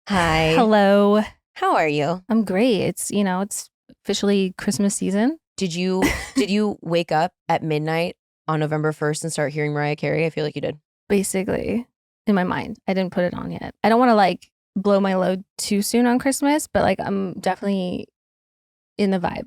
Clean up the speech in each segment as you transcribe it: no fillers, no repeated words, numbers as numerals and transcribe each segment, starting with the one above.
Hi. Hello. How are you? I'm great. It's officially Christmas season. Did you wake up at midnight on November 1st and start hearing Mariah Carey? I feel like you did. Basically, in my mind. I didn't put it on yet. I don't want to blow my load too soon on Christmas, but I'm definitely in the vibe,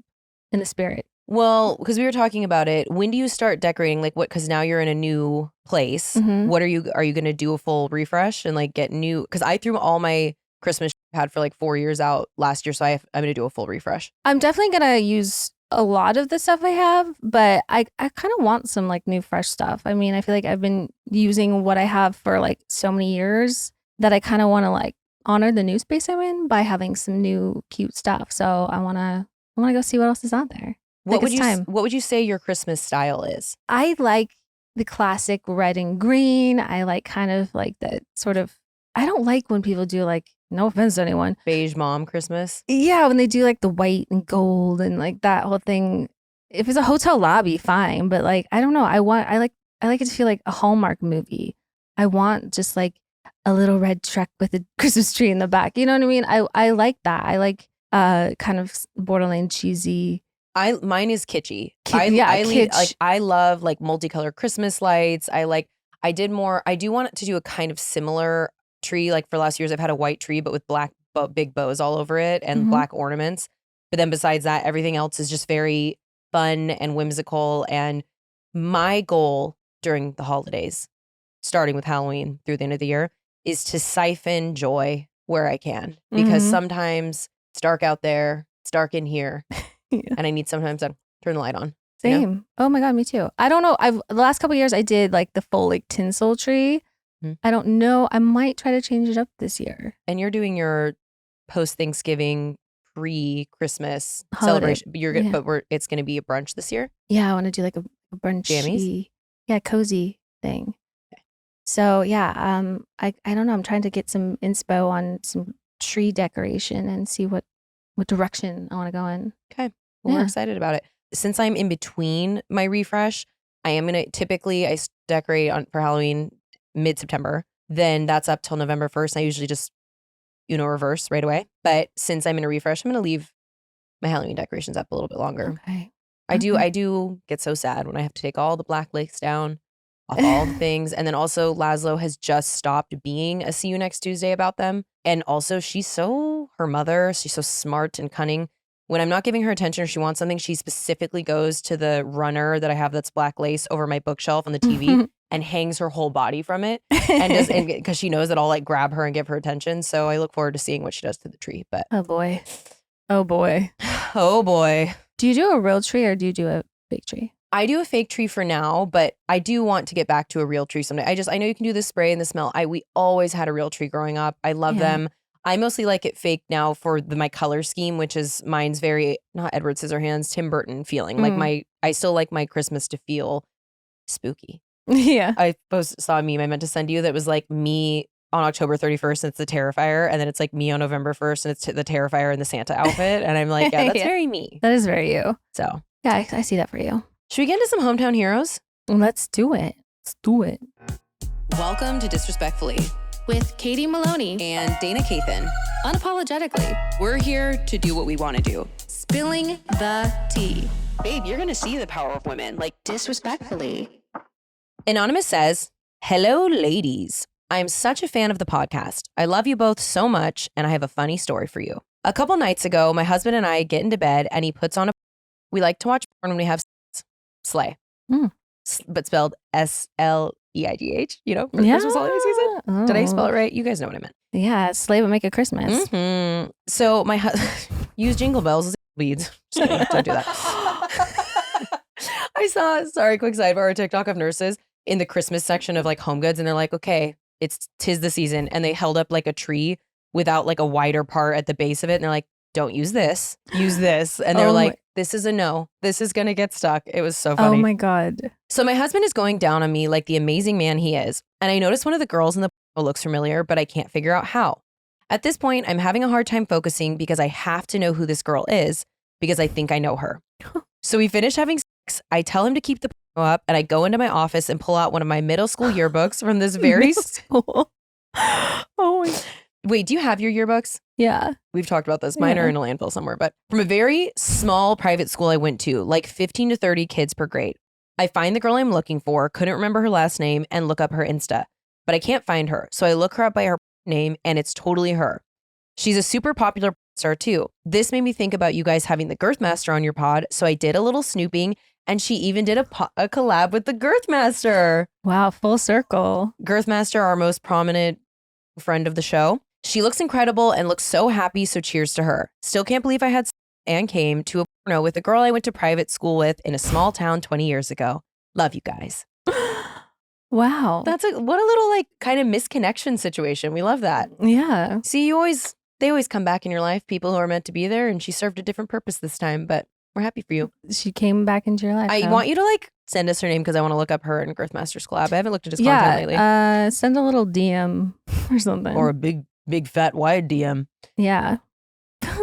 in the spirit. Well, because we were talking about it. When do you start decorating? Like what? Because now you're in a new place. Mhm. What are you going to do a full refresh and like get new? Because I threw all my Christmas I've had for like 4 years out last year, so I'm going to do a full refresh. I'm definitely going to use a lot of the stuff I have, but I kind of want some new fresh stuff. I mean, I feel like I've been using what I have for so many years that I kind of want to honor the new space I'm in by having some new cute stuff. So I want to go see what else is out there. What would you say your Christmas style is? I like the classic red and green. I like kind of like the sort of, I don't like when people do no offense to anyone, Beige mom Christmas? yeah, when they do the white and gold and that whole thing. If it's a hotel lobby, fine, but I don't know. I like it to feel like a Hallmark movie. I want just a little red truck with a Christmas tree in the back. You know what I mean? I like that. I like kind of borderline cheesy. Mine is kitschy. Kitsch. I love multicolored Christmas lights. I do want to do a kind of similar tree. Like for last years, I've had a white tree, but with black big bows all over it and black ornaments. But then besides that, everything else is just very fun and whimsical. And my goal during the holidays, starting with Halloween through the end of the year, is to siphon joy where I can. Because sometimes it's dark out there, it's dark in here. Yeah. And I need sometimes to turn the light on. Same. You know? Oh my God, me too. I don't know. The last couple of years I did the full tinsel tree. I don't know. I might try to change it up this year. And you're doing your post-Thanksgiving pre-Christmas celebration. But it's going to be a brunch this year? Yeah, I want to do a brunchy, jammies? Yeah, cozy thing. Okay. So yeah, I don't know. I'm trying to get some inspo on some tree decoration and see what direction I want to go in. Okay. Well, we're excited about it. Since I'm in between my refresh, I decorate for Halloween mid-September. Then that's up till November 1st. I usually just, reverse right away. But since I'm in a refresh, I'm going to leave my Halloween decorations up a little bit longer. Okay. I do get so sad when I have to take all the black lace down off all the things. And then also Laszlo has just stopped being a see you next Tuesday about them. And also she's so smart and cunning. When I'm not giving her attention or she wants something, she specifically goes to the runner that I have that's black lace over my bookshelf on the TV and hangs her whole body from it. And because she knows that I'll grab her and give her attention. So I look forward to seeing what she does to the tree. But oh boy. Oh boy. Oh boy. Do you do a real tree or do you do a fake tree? I do a fake tree for now, but I do want to get back to a real tree someday. I know you can do the spray and the smell. We always had a real tree growing up. I love them. I mostly like it fake now for my color scheme, which is mine's very not Edward Scissorhands, Tim Burton feeling. I still like my Christmas to feel spooky. Yeah. I saw a meme I meant to send you that was me on October 31st and it's the Terrifier, and then it's me on November 1st and it's the Terrifier in the Santa outfit, and I'm like, yeah, that's very me. That is very you. So yeah, I see that for you. Should we get into some hometown heroes? Let's do it. Let's do it. Welcome to Disrespectfully with Katie Maloney and Dana Cathan. Unapologetically, we're here to do what we want to do. Spilling the tea. Babe, you're going to see the power of women. Disrespectfully. Anonymous says, hello, ladies. I am such a fan of the podcast. I love you both so much, and I have a funny story for you. A couple nights ago, my husband and I get into bed, and he puts on we like to watch porn when we have Slay. But spelled Sleidh, for the Christmas holiday season. Oh. Did I spell it right? You guys know what I meant. Yeah, Slay would make a Christmas. Mm-hmm. So my husband use jingle bells as beads. Just kidding. Don't do that. I saw, quick sidebar, a TikTok of nurses in the Christmas section of home goods, and they're like, okay, tis the season, and they held up a tree without a wider part at the base of it, and they're like, don't use this, use this. And they're this is a no. This is going to get stuck. It was so funny. Oh my God. So my husband is going down on me like the amazing man he is. And I notice one of the girls in the looks familiar, but I can't figure out how. At this point, I'm having a hard time focusing because I have to know who this girl is because I think I know her. So we finish having sex. I tell him to keep the up, and I go into my office and pull out one of my middle school yearbooks from this very school. Oh my. Wait, do you have your yearbooks? Yeah. We've talked about this. Mine are in a landfill somewhere, but from a very small private school I went to, like 15 to 30 kids per grade. I find the girl I'm looking for, couldn't remember her last name, and look up her Insta. But I can't find her. So I look her up by her name, and it's totally her. She's a super popular star too. This made me think about you guys having the Girthmaster on your pod. So I did a little snooping, and she even did a collab with the Girthmaster. Wow, full circle. Girthmaster, our most prominent friend of the show. She looks incredible and looks so happy, so cheers to her. Still can't believe I had and came to a porno with a girl I went to private school with in a small town 20 years ago. Love you guys. Wow. What a little like kind of misconnection situation. We love that. Yeah. See, they always come back in your life, people who are meant to be there, and she served a different purpose this time, but we're happy for you. She came back into your life. I want you to like send us her name because I want to look up her and Girthmaster's collab. I haven't looked at his content lately. Send a little DM or something. Or a big fat wide DM. Yeah.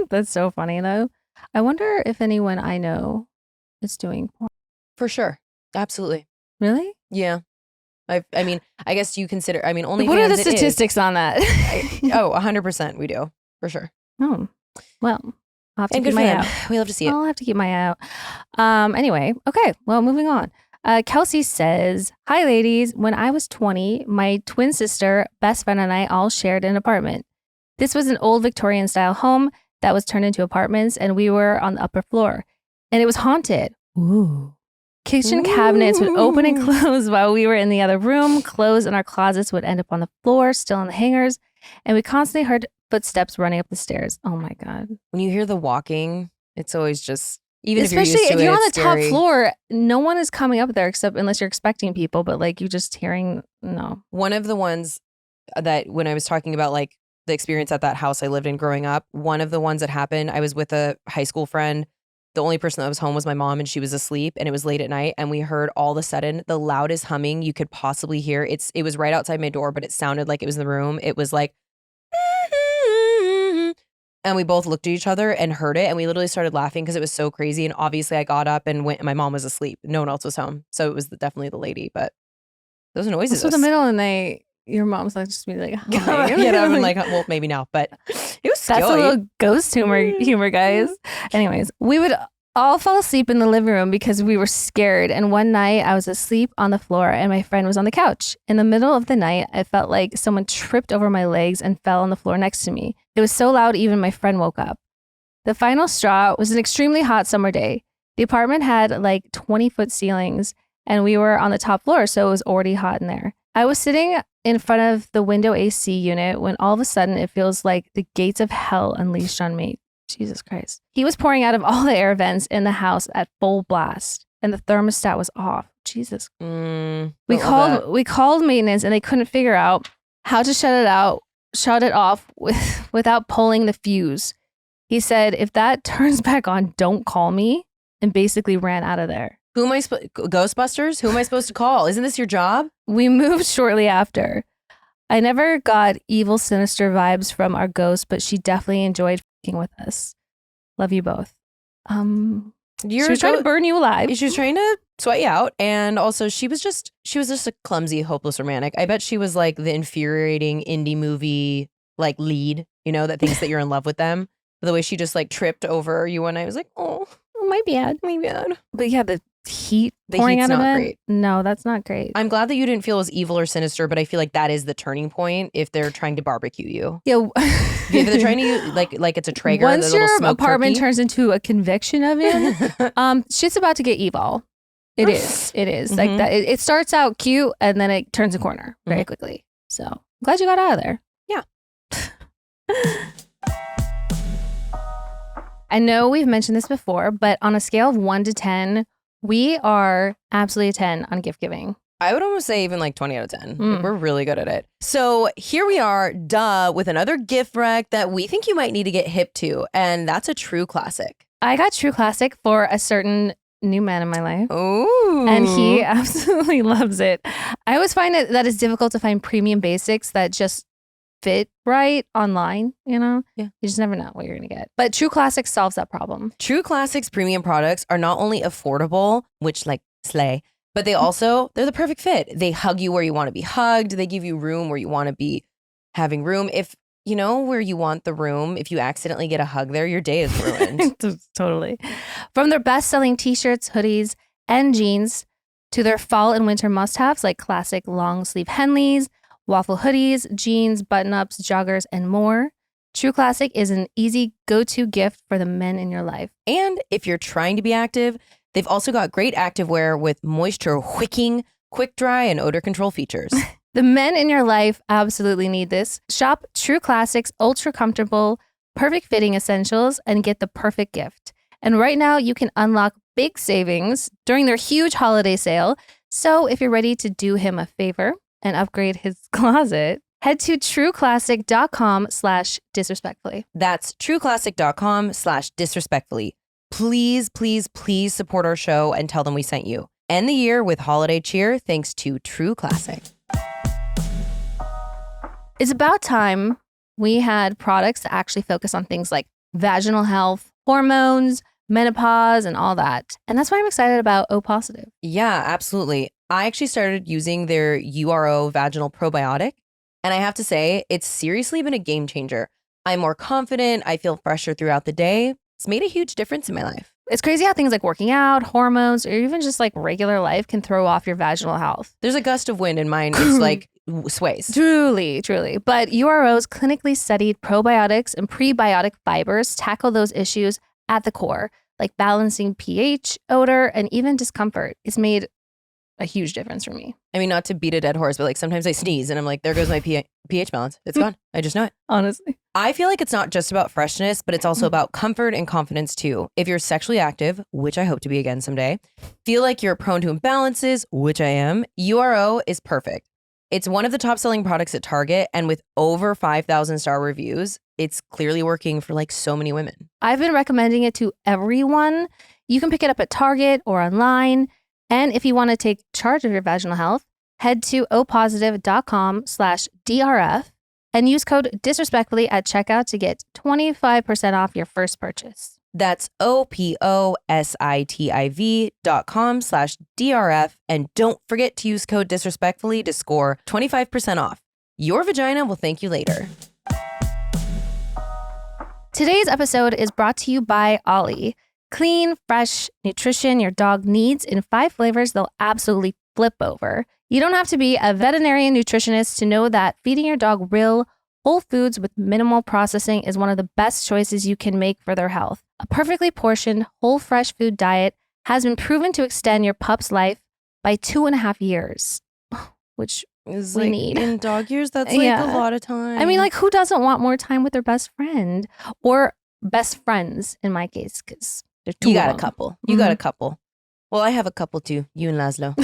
That's so funny though. I wonder if anyone I know is doing porn. For sure. Absolutely. Really? Yeah. I mean, I guess you consider, only what are the statistics on that? 100% we do. For sure. Oh, well, I'll have to And keep good for my eye them. out. We love to see it. I'll have to keep my eye out. Anyway, okay. Well, moving on. Kelsey says, "Hi, ladies. When I was 20, my twin sister, best friend, and I all shared an apartment. This was an old Victorian style home that was turned into apartments, and we were on the upper floor. And it was haunted. Ooh. Kitchen cabinets would open and close while we were in the other room. Clothes in our closets would end up on the floor, still on the hangers. And we constantly heard footsteps running up the stairs. Oh my God. When you hear the walking, it's always just, even especially if you're on the it's top scary. floor, no one is coming up there except unless you're expecting people, but like you just hearing, no. One of the ones that when I was talking about like the experience at that house I lived in growing up, one of the ones that happened, I was with a high school friend. The only person that was home was my mom, and she was asleep, and it was late at night, and we heard all of a sudden the loudest humming you could possibly hear. It was right outside my door, but it sounded like it was in the room. It was like, and we both looked at each other and heard it, and we literally started laughing because it was so crazy. And obviously I got up and went, and my mom was asleep. No one else was home. So it was definitely the lady, but those noises. So the middle of the night, your mom's like just be like, yeah, I'm like, well, maybe now, but it was scary. That's a little ghost humor, guys. Anyways, we would all fall asleep in the living room because we were scared. And one night I was asleep on the floor and my friend was on the couch. In the middle of the night, I felt like someone tripped over my legs and fell on the floor next to me. It was so loud, even my friend woke up. The final straw was an extremely hot summer day. The apartment had like 20-foot ceilings and we were on the top floor, so it was already hot in there. I was sitting in front of the window AC unit when all of a sudden it feels like the gates of hell unleashed on me. Jesus Christ. He was pouring out of all the air vents in the house at full blast and the thermostat was off. Jesus. We called maintenance and they couldn't figure out how to shut it off without pulling the fuse. He said, "If that turns back on, don't call me," and basically ran out of there. Who am I Ghostbusters? Who am I supposed to call? Isn't this your job? We moved shortly after. I never got evil, sinister vibes from our ghost, but she definitely enjoyed f***ing with us. Love you both. She was trying to burn you alive. She was trying to sweat you out, and also she was just a clumsy, hopeless romantic. I bet she was like the infuriating indie movie like lead, that thinks that you're in love with them. The way she just like tripped over you and I was like, oh, my bad. But yeah, the heat pouring out of it. Great. No, that's not great. I'm glad that you didn't feel as evil or sinister, but I feel like that is the turning point if they're trying to barbecue you. Yeah. If they're trying to like it's a Traeger. Once the your apartment turkey. turns into a conviction oven, shit's about to get evil. It is. Like that. It starts out cute and then it turns a corner very quickly. So I'm glad you got out of there. Yeah. I know we've mentioned this before, but on a scale of 1 to 10, we are absolutely a 10 on gift giving. I would almost say even like 20 out of 10. Like, we're really good at it. So here we are, with another gift rec that we think you might need to get hip to. And that's a true classic. I got true classic for a certain new man in my life. Ooh. And he absolutely loves it. I always find that it's difficult to find premium basics that just fit right online, Yeah. You just never know what you're going to get. But True Classics solves that problem. True Classics premium products are not only affordable, which like slay, but they're the perfect fit. They hug you where you want to be hugged. They give you room where you want to be having room. If you know where you want the room. If you accidentally get a hug there, your day is ruined. Totally. From their best-selling t-shirts, hoodies, and jeans to their fall and winter must-haves like classic long-sleeve Henleys, waffle hoodies, jeans, button-ups, joggers, and more, True Classic is an easy go-to gift for the men in your life. And if you're trying to be active, they've also got great activewear with moisture wicking, quick dry, and odor control features. The men in your life absolutely need this. Shop True Classic's ultra comfortable, perfect fitting essentials and get the perfect gift. And right now you can unlock big savings during their huge holiday sale. So if you're ready to do him a favor and upgrade his closet, head to trueclassic.com/disrespectfully. That's trueclassic.com/disrespectfully. Please, please, please support our show and tell them we sent you. End the year with holiday cheer thanks to True Classic. It's about time we had products that actually focus on things like vaginal health, hormones, menopause, and all that. And that's why I'm excited about O Positive. Yeah, absolutely. I actually started using their URO vaginal probiotic. And I have to say, it's seriously been a game changer. I'm more confident. I feel fresher throughout the day. It's made a huge difference in my life. It's crazy how things like working out, hormones, or even just like regular life can throw off your vaginal health. There's a gust of wind and mine is like sways. Truly, truly. But URO's clinically studied probiotics and prebiotic fibers tackle those issues at the core, like balancing pH, odor, and even discomfort. It's made a huge difference for me. I mean, not to beat a dead horse, but like sometimes I sneeze and I'm like, there goes my pH balance. It's gone. I just know it. Honestly. I feel like it's not just about freshness, but it's also about comfort and confidence too. If you're sexually active, which I hope to be again someday, feel like you're prone to imbalances, which I am, URO is perfect. It's one of the top selling products at Target, and with over 5,000 star reviews, it's clearly working for like so many women. I've been recommending it to everyone. You can pick it up at Target or online. And if you want to take charge of your vaginal health, head to opositive.com/DRF and use code disrespectfully at checkout to get 25% off your first purchase. That's opositiv.com/DRF. And don't forget to use code disrespectfully to score 25% off. Your vagina will thank you later. Today's episode is brought to you by Ollie. Clean, fresh nutrition your dog needs in 5 flavors they'll absolutely flip over. You don't have to be a veterinarian nutritionist to know that feeding your dog real, whole foods with minimal processing is one of the best choices you can make for their health. A perfectly portioned, whole fresh food diet has been proven to extend your pup's life by 2.5 years, which Is we like, need. in dog years, that's like Yeah. a lot of time. I mean, like, who doesn't want more time with their best friend or best friends in my case? Because you got a couple. You got a couple. Well, I have a couple too. You and Laszlo.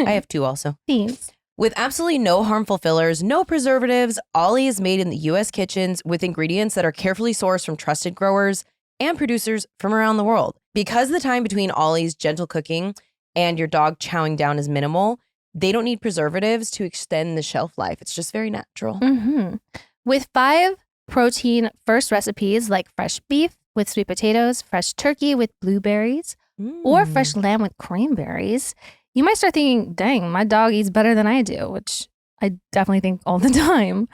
I have two also. Thanks. With absolutely no harmful fillers, no preservatives, Ollie is made in the U.S. kitchens with ingredients that are carefully sourced from trusted growers and producers from around the world. Because the time between Ollie's gentle cooking and your dog chowing down is minimal, they don't need preservatives to extend the shelf life. It's just very natural. Mm-hmm. With 5 protein first recipes like fresh beef with sweet potatoes, fresh turkey with blueberries, or fresh lamb with cranberries, you might start thinking, dang, my dog eats better than I do, which I definitely think all the time.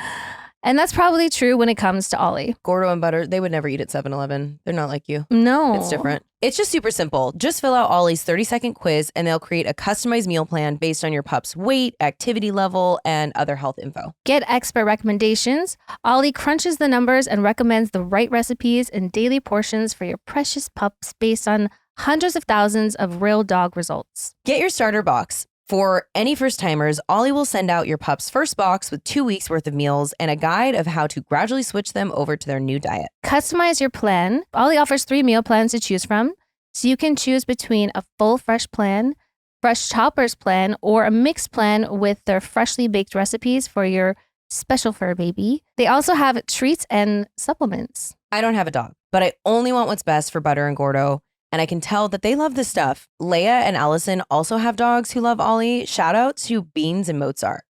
And that's probably true when it comes to Ollie. Gordo and Butter, they would never eat at 7-Eleven. They're not like you. No. It's different. It's just super simple. Just fill out Ollie's 30-second quiz and they'll create a customized meal plan based on your pup's weight, activity level, and other health info. Get expert recommendations. Ollie crunches the numbers and recommends the right recipes and daily portions for your precious pups based on hundreds of thousands of real dog results. Get your starter box. For any first timers, Ollie will send out your pup's first box with 2 weeks worth of meals and a guide of how to gradually switch them over to their new diet. Customize your plan. Ollie offers 3 meal plans to choose from, so you can choose between a full fresh plan, fresh toppers plan, or a mixed plan with their freshly baked recipes for your special fur baby. They also have treats and supplements. I don't have a dog, but I only want what's best for Butter and Gordo. And I can tell that they love this stuff. Leia and Allison also have dogs who love Ollie. Shout out to Beans and Mozart.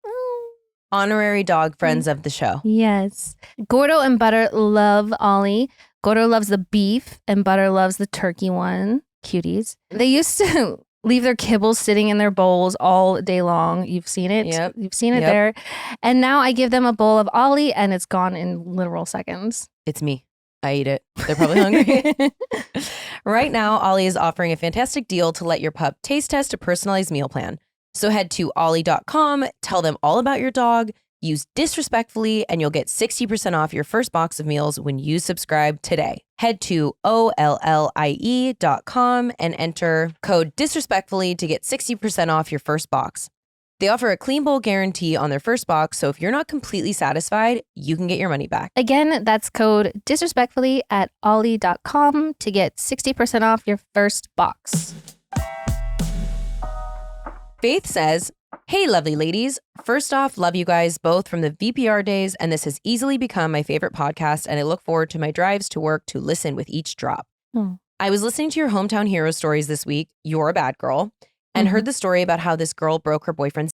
Honorary dog friends of the show. Yes. Gordo and Butter love Ollie. Gordo loves the beef and Butter loves the turkey one. Cuties. They used to leave their kibbles sitting in their bowls all day long. You've seen it. Yep. You've seen it there. And now I give them a bowl of Ollie and it's gone in literal seconds. It's me. I eat it. They're probably hungry. Right now, Ollie is offering a fantastic deal to let your pup taste test a personalized meal plan. So head to ollie.com, tell them all about your dog, use disrespectfully, and you'll get 60% off your first box of meals when you subscribe today. Head to ollie.com and enter code disrespectfully to get 60% off your first box. They offer a clean bowl guarantee on their first box, so if you're not completely satisfied, you can get your money back. Again, that's code disrespectfully at ollie.com to get 60% off your first box. Faith says, hey, lovely ladies. First off, love you guys both from the VPR days, and this has easily become my favorite podcast, and I look forward to my drives to work to listen with each drop. I was listening to your Heauxmetown Hero Stories this week, You're a Bad Girl, and heard the story about how this girl broke her boyfriend's.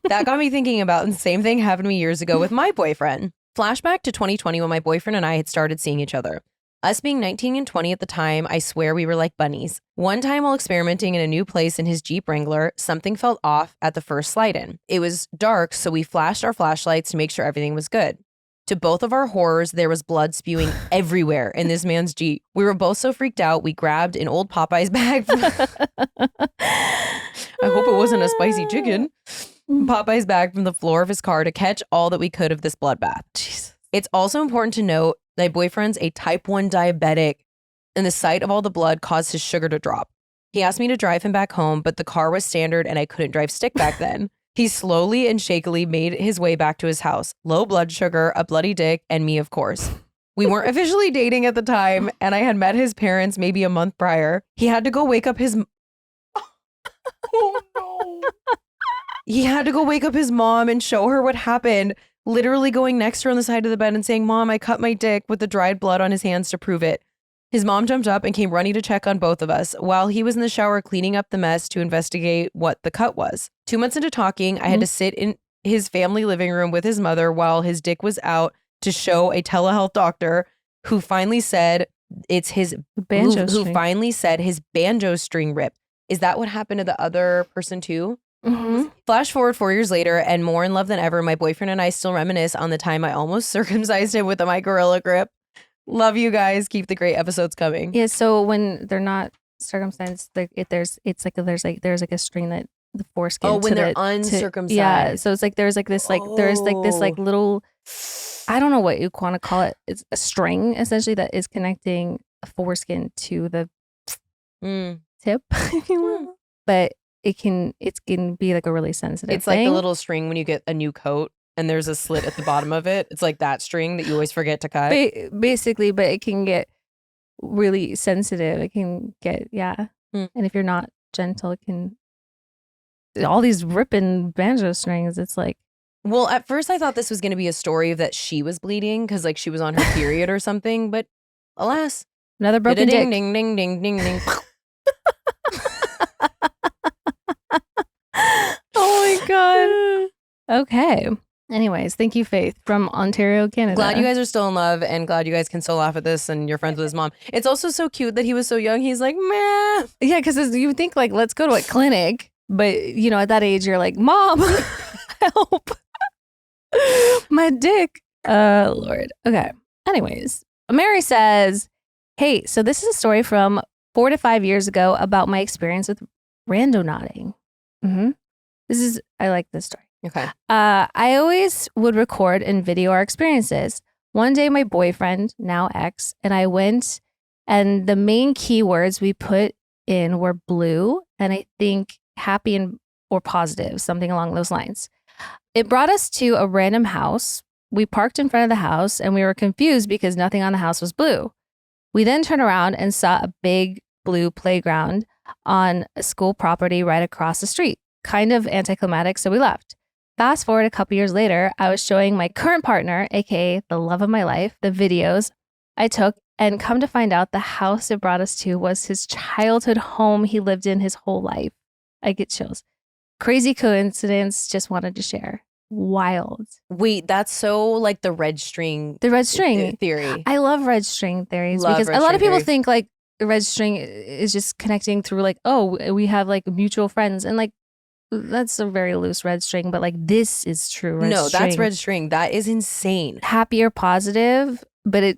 That got me thinking about the same thing happened to me years ago with my boyfriend. Flashback to 2020 when my boyfriend and I had started seeing each other. Us being 19 and 20 at the time, I swear we were like bunnies. One time while experimenting in a new place in his Jeep Wrangler, something felt off at the first slide in. It was dark, so we flashed our flashlights to make sure everything was good. To both of our horrors, there was blood spewing everywhere in this man's Jeep. We were both so freaked out, we grabbed an old Popeye's bag. I hope it wasn't a spicy chicken. Popeye's bag from the floor of his car to catch all that we could of this bloodbath. Jesus. It's also important to note my boyfriend's a type 1 diabetic, and the sight of all the blood caused his sugar to drop. He asked me to drive him back home, but the car was standard and I couldn't drive stick back then. He slowly and shakily made his way back to his house. Low blood sugar, a bloody dick, and me, of course. We weren't officially dating at the time, and I had met his parents maybe a month prior. He had to go wake up his... Oh, no. He had to go wake up his mom and show her what happened, literally going next to her on the side of the bed and saying, Mom, I cut my dick with the dried blood on his hands to prove it. His mom jumped up and came running to check on both of us while he was in the shower cleaning up the mess to investigate what the cut was. 2 months into talking, I had to sit in his family living room with his mother while his dick was out to show a telehealth doctor who finally said it's his banjo who finally said his banjo string ripped. Is that what happened to the other person too? Flash forward 4 years later, and more in love than ever, my boyfriend and I still reminisce on the time I almost circumcised him with my gorilla grip. Love you guys. Keep the great episodes coming. Yeah. So when they're not circumcised, there's like a string that the foreskin. Oh, when they're uncircumcised. Yeah. So it's like there's like this there's like this like little, I don't know what you want to call it. It's a string essentially that is connecting a foreskin to the tip, if you will. But it can be like a really sensitive. It's like the little string when you get a new coat. And there's a slit at the bottom of it. It's like that string that you always forget to cut. Basically, but it can get really sensitive. It can get, And if you're not gentle, it can, all these ripping banjo strings, it's like. Well, at first I thought this was going to be a story of that she was bleeding because like she was on her period or something. But alas. Another broken dick. Ding, ding, ding, ding, ding. Oh my God. Okay. Anyways, thank you, Faith, from Ontario, Canada. Glad you guys are still in love and glad you guys can still laugh at this and you're friends with his mom. It's also so cute that he was so young. He's like, meh. Yeah, because you think like, let's go to a clinic. But, you know, at that age, you're like, Mom, help. My dick. Lord. Okay. Anyways, Mary says, hey, so this is a story from 4 to 5 years ago about my experience with randonauting. I like this story. Okay. I always would record and video our experiences. One day, my boyfriend, now ex, and I went, and the main keywords we put in were blue, and I think happy or positive, something along those lines. It brought us to a random house. We parked in front of the house, and we were confused because nothing on the house was blue. We then turned around and saw a big blue playground on a school property right across the street. Kind of anticlimactic, so we left. Fast forward a couple years later, I was showing my current partner, aka the love of my life, the videos I took, and come to find out the house it brought us to was his childhood home he lived in his whole life. I get chills. Crazy coincidence, just wanted to share. Wild. Wait, that's so like the red string. The red string theory. I love red string theories because a lot of people think like registering is just connecting through like, oh, we have like mutual friends, and like that's a very loose registering, but like this is true registering. No, that's registering. That is insane. Happy or positive, but it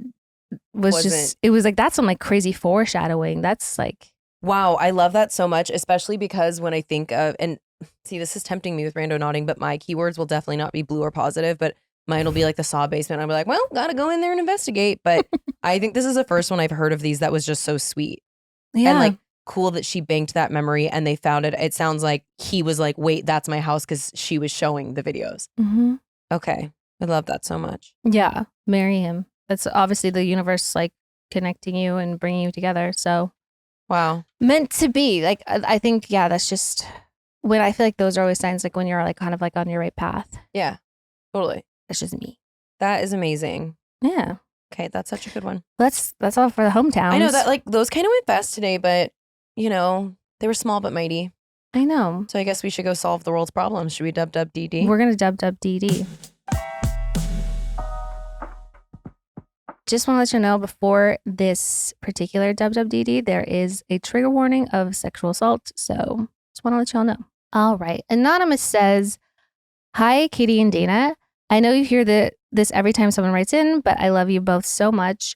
was Wasn't. just, it was like, that's some like crazy foreshadowing. That's like, wow, I love that so much, especially because when I think of, and see, this is tempting me with rando nodding, but my keywords will definitely not be blue or positive, but mine will be like the Saw basement. I'll be like, well, gotta go in there and investigate. But I think this is the first one I've heard of these that was just so sweet. yeah. And like cool that she banked that memory and they found it. It sounds like he was like, wait, that's my house, because she was showing the videos. Mm-hmm. Okay. I love that so much. Yeah. Marry him. That's obviously the universe like connecting you and bringing you together. So Wow. meant to be. Like, I think, yeah, that's just when I feel like those are always signs like when you're like kind of like on your right path. Yeah, totally. That's just me. That is amazing. Yeah. Okay, that's such a good one. That's all for the hometowns. I know that like those kind of went fast today, but you know, they were small but mighty. I know. So I guess we should go solve the world's problems. Should we WWDD? We're going to WWDD. Just want to let you know before this particular WWDD, there is a trigger warning of sexual assault. So just want to let y'all know. All right. Anonymous says, hi, Katie and Dana. I know you hear this every time someone writes in, but I love you both so much.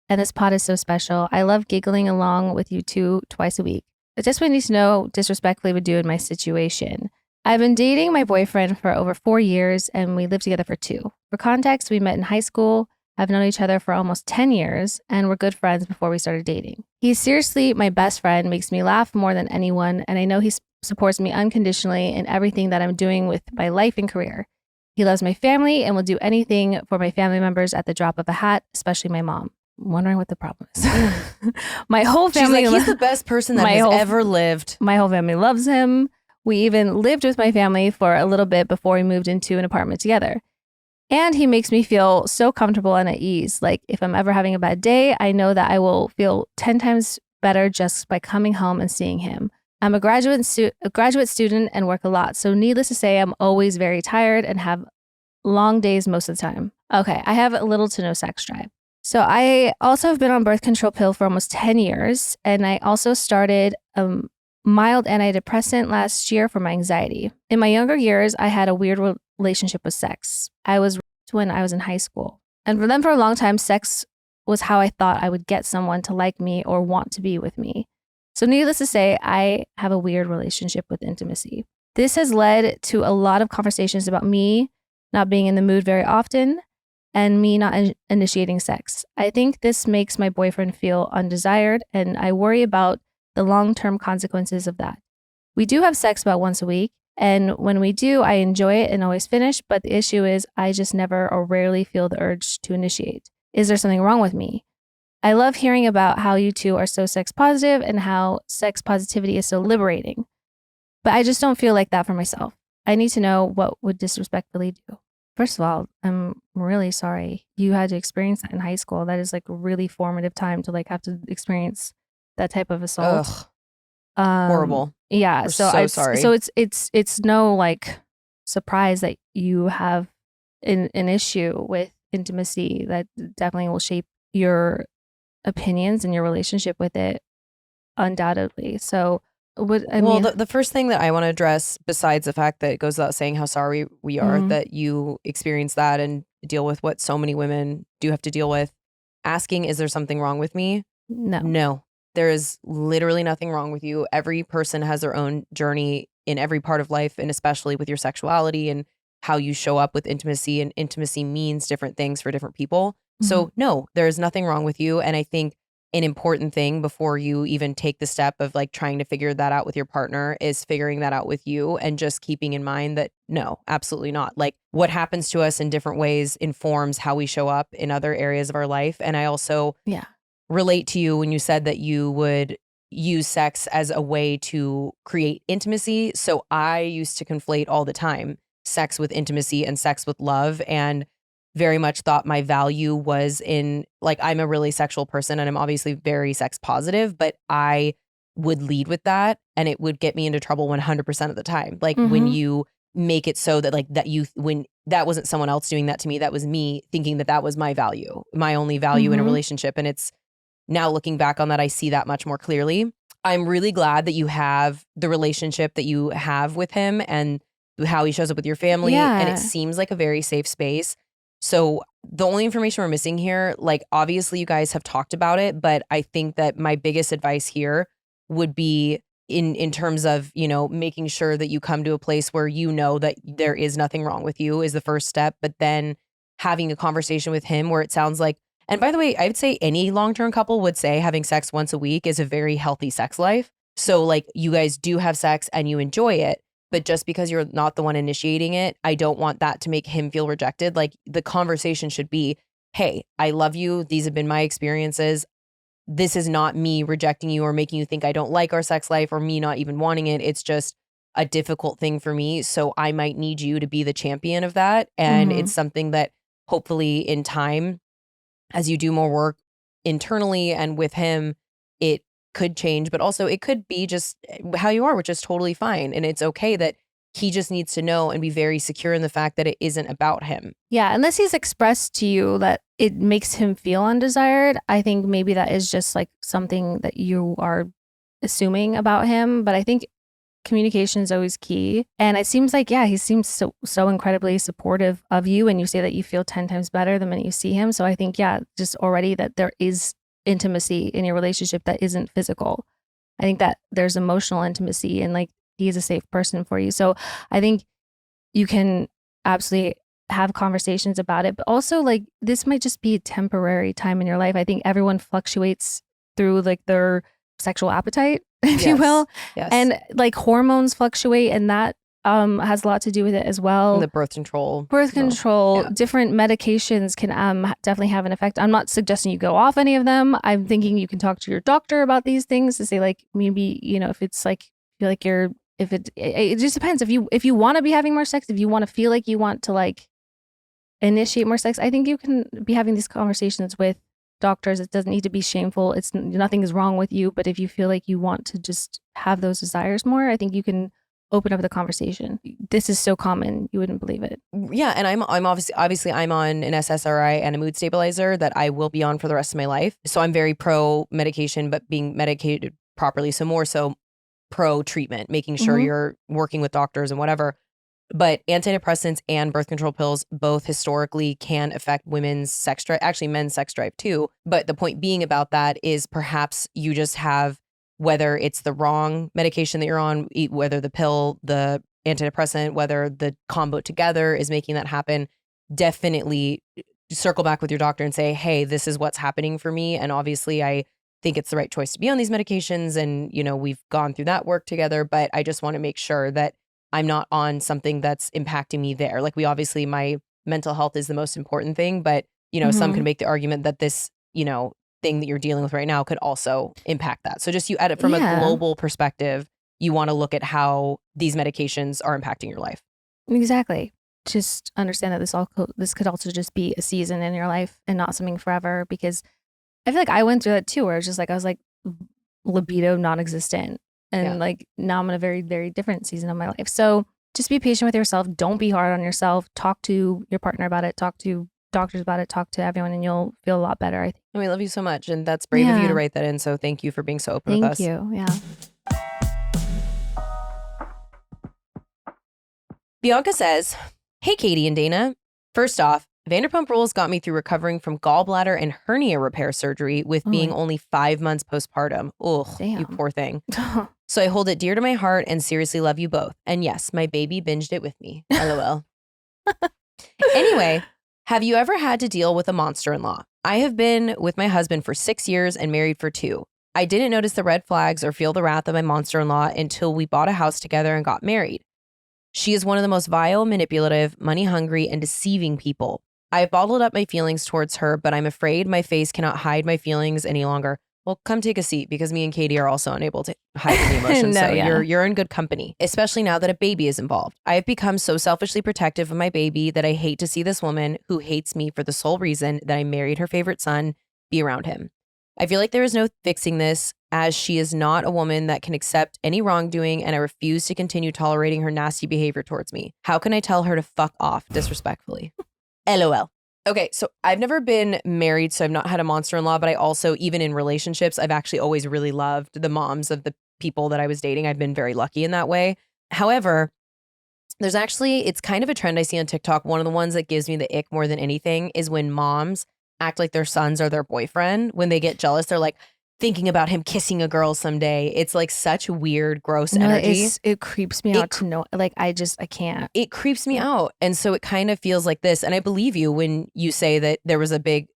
And this pod is so special. I love giggling along with you two twice a week. I just want you to know disrespectfully would do in my situation. I've been dating my boyfriend for over 4 years and we lived together for 2. For context, we met in high school, have known each other for almost 10 years, and were good friends before we started dating. He's seriously my best friend, makes me laugh more than anyone, and I know he supports me unconditionally in everything that I'm doing with my life and career. He loves my family and will do anything for my family members at the drop of a hat, especially my mom. I'm wondering what the problem is. My whole family. She's like, he's the best person that has ever lived. My whole family loves him. We even lived with my family for a little bit before we moved into an apartment together. And he makes me feel so comfortable and at ease. Like if I'm ever having a bad day, I know that I will feel 10 times better just by coming home and seeing him. I'm a graduate student and work a lot. So needless to say, I'm always very tired and have long days most of the time. Okay, I have little to no sex drive. So I also have been on birth control pill for almost 10 years. And I also started a mild antidepressant last year for my anxiety. In my younger years, I had a weird relationship with sex. I was raped when I was in high school. And for a long time, sex was how I thought I would get someone to like me or want to be with me. So needless to say, I have a weird relationship with intimacy. This has led to a lot of conversations about me not being in the mood very often and me not initiating sex. I think this makes my boyfriend feel undesired, and I worry about the long-term consequences of that. We do have sex about once a week, and when we do, I enjoy it and always finish, but the issue is I just never or rarely feel the urge to initiate. Is there something wrong with me? I love hearing about how you two are so sex positive and how sex positivity is so liberating, but I just don't feel like that for myself. I need to know what would disrespectfully do. First of all, I'm really sorry you had to experience that in high school. That is like a really formative time to like have to experience that type of assault. Ugh, horrible. Yeah. We're so sorry. So it's no like surprise that you have an issue with intimacy that definitely will shape your opinions and your relationship with it undoubtedly. So the first thing that I want to address, besides the fact that it goes without saying how sorry we are that you experienced that and deal with what so many women do have to deal with, asking, is there something wrong with me? No, there is literally nothing wrong with you. Every person has their own journey in every part of life, and especially with your sexuality and how you show up with intimacy, and intimacy means different things for different people. So no, there is nothing wrong with you. And I think an important thing before you even take the step of like trying to figure that out with your partner is figuring that out with you, and just keeping in mind that no, absolutely not. Like what happens to us in different ways informs how we show up in other areas of our life. And I also relate to you when you said that you would use sex as a way to create intimacy. So I used to conflate all the time sex with intimacy and sex with love, and very much thought my value was in, like, I'm a really sexual person and I'm obviously very sex positive, but I would lead with that and it would get me into trouble 100% of the time. Like when you make it so that like that you, when that wasn't someone else doing that to me, that was me thinking that that was my value, my only value in a relationship. And it's now looking back on that, I see that much more clearly. I'm really glad that you have the relationship that you have with him and how he shows up with your family. And it Yeah. seems like a very safe space. So the only information we're missing here, like obviously you guys have talked about it, but I think that my biggest advice here would be in terms of, you know, making sure that you come to a place where you know that there is nothing wrong with you is the first step, but then having a conversation with him where it sounds like, and by the way, I would say any long-term couple would say having sex once a week is a very healthy sex life. So like you guys do have sex and you enjoy it, but just because you're not the one initiating it, I don't want that to make him feel rejected. Like the conversation should be, hey, I love you. These have been my experiences. This is not me rejecting you or making you think I don't like our sex life or me not even wanting it. It's just a difficult thing for me. So I might need you to be the champion of that. And it's something that hopefully in time, as you do more work internally and with him, it could change, but also it could be just how you are, which is totally fine. And it's okay that he just needs to know and be very secure in the fact that it isn't about him. Yeah, unless he's expressed to you that it makes him feel undesired, I think maybe that is just like something that you are assuming about him. But I think communication is always key. And it seems like, yeah, he seems so incredibly supportive of you. And you say that you feel 10 times better the minute you see him. So I think, yeah, just already that there is intimacy in your relationship that isn't physical. I think that there's emotional intimacy and like he's a safe person for you. So I think you can absolutely have conversations about it, but also like this might just be a temporary time in your life. I think everyone fluctuates through like their sexual appetite, if you will. Yes. And like hormones fluctuate and that has a lot to do with it as well. And the birth control. Yeah. Different medications can definitely have an effect. I'm not suggesting you go off any of them. I'm thinking you can talk to your doctor about these things to say like maybe, you know, if it's like feel like you're if it just depends. If you want to be having more sex, if you want to feel like you want to like initiate more sex, I think you can be having these conversations with doctors. It doesn't need to be shameful. It's nothing is wrong with you. But if you feel like you want to just have those desires more, I think you can open up the conversation. This is so common. You wouldn't believe it. Yeah. And I'm obviously I'm on an SSRI and a mood stabilizer that I will be on for the rest of my life. So I'm very pro medication, but being medicated properly. So more so pro treatment, making sure you're working with doctors and whatever. But antidepressants and birth control pills both historically can affect women's sex drive, actually men's sex drive too. But the point being about that is perhaps you just have, whether it's the wrong medication that you're on, whether the pill, the antidepressant, whether the combo together is making that happen, definitely circle back with your doctor and say, hey, this is what's happening for me. And obviously I think it's the right choice to be on these medications. And, you know, we've gone through that work together, but I just want to make sure that I'm not on something that's impacting me there. Like obviously my mental health is the most important thing, but, you know, some can make the argument that this, you know, thing that you're dealing with right now could also impact that. So just you add it from a global perspective, you want to look at how these medications are impacting your life. Exactly. Just understand that this could also just be a season in your life and not something forever, because I feel like I went through that too, where I was like libido non-existent. And like now I'm in a very, very different season of my life. So just be patient with yourself. Don't be hard on yourself. Talk to your partner about it. Talk to doctors about it. Talk to everyone and you'll feel a lot better, I think. And we love you so much. And that's brave of you to write that in. So thank you for being so open with us. Thank you. Yeah. Bianca says, hey, Katie and Dana. First off, Vanderpump Rules got me through recovering from gallbladder and hernia repair surgery with being only 5 months postpartum. Ugh, you poor thing. So I hold it dear to my heart and seriously love you both. And yes, my baby binged it with me. LOL. Anyway, have you ever had to deal with a monster-in-law? I have been with my husband for 6 years and married for 2. I didn't notice the red flags or feel the wrath of my monster-in-law until we bought a house together and got married. She is one of the most vile, manipulative, money-hungry, and deceiving people. I've bottled up my feelings towards her, but I'm afraid my face cannot hide my feelings any longer. Well, come take a seat because me and Katie are also unable to hide any emotions. You're in good company, especially now that a baby is involved. I have become so selfishly protective of my baby that I hate to see this woman who hates me for the sole reason that I married her favorite son be around him. I feel like there is no fixing this, as she is not a woman that can accept any wrongdoing, and I refuse to continue tolerating her nasty behavior towards me. How can I tell her to fuck off disrespectfully? LOL. Okay, so I've never been married, so I've not had a monster-in-law, but I also, even in relationships, I've actually always really loved the moms of the people that I was dating. I've been very lucky in that way. However, it's kind of a trend I see on TikTok. One of the ones that gives me the ick more than anything is when moms act like their sons are their boyfriend. When they get jealous, they're like thinking about him kissing a girl someday. It's like such weird, gross energy. It creeps me out to know. Like, I can't. It creeps me out. And so it kind of feels like this. And I believe you when you say that there was a big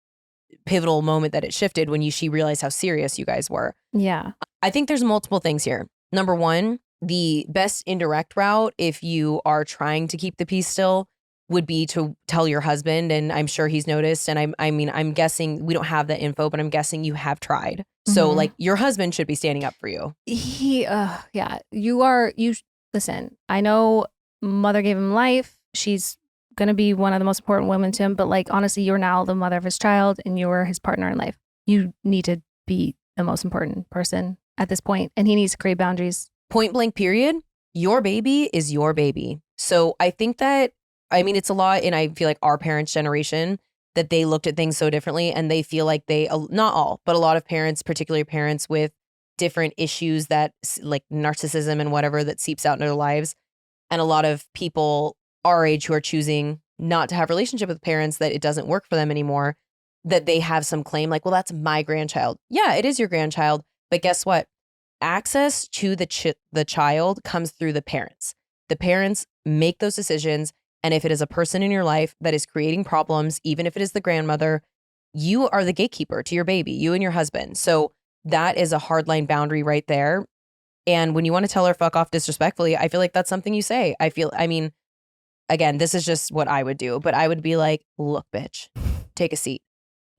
pivotal moment that it shifted when she realized how serious you guys were. Yeah. I think there's multiple things here. Number one, the best indirect route, if you are trying to keep the peace still, would be to tell your husband. And I'm sure he's noticed. And I'm guessing we don't have that info, but I'm guessing you have tried. So like your husband should be standing up for you. Yeah, you listen, I know mother gave him life. She's going to be one of the most important women to him. But like, honestly, you're now the mother of his child and you're his partner in life. You need to be the most important person at this point, and he needs to create boundaries. Point blank period. Your baby is your baby. So I think that, it's a lot, and I feel like our parents' generation, that they looked at things so differently, and they feel like not all, but a lot of parents, particularly parents with different issues that like narcissism and whatever that seeps out into their lives. And a lot of people our age who are choosing not to have a relationship with parents, that it doesn't work for them anymore, that they have some claim like, well, that's my grandchild. Yeah, it is your grandchild. But guess what? Access to the child comes through the parents. The parents make those decisions. And if it is a person in your life that is creating problems, even if it is the grandmother, you are the gatekeeper to your baby, you and your husband. So that is a hardline boundary right there. And when you want to tell her fuck off disrespectfully, I feel like that's something you say. Again, this is just what I would do, but I would be like, look, bitch, take a seat.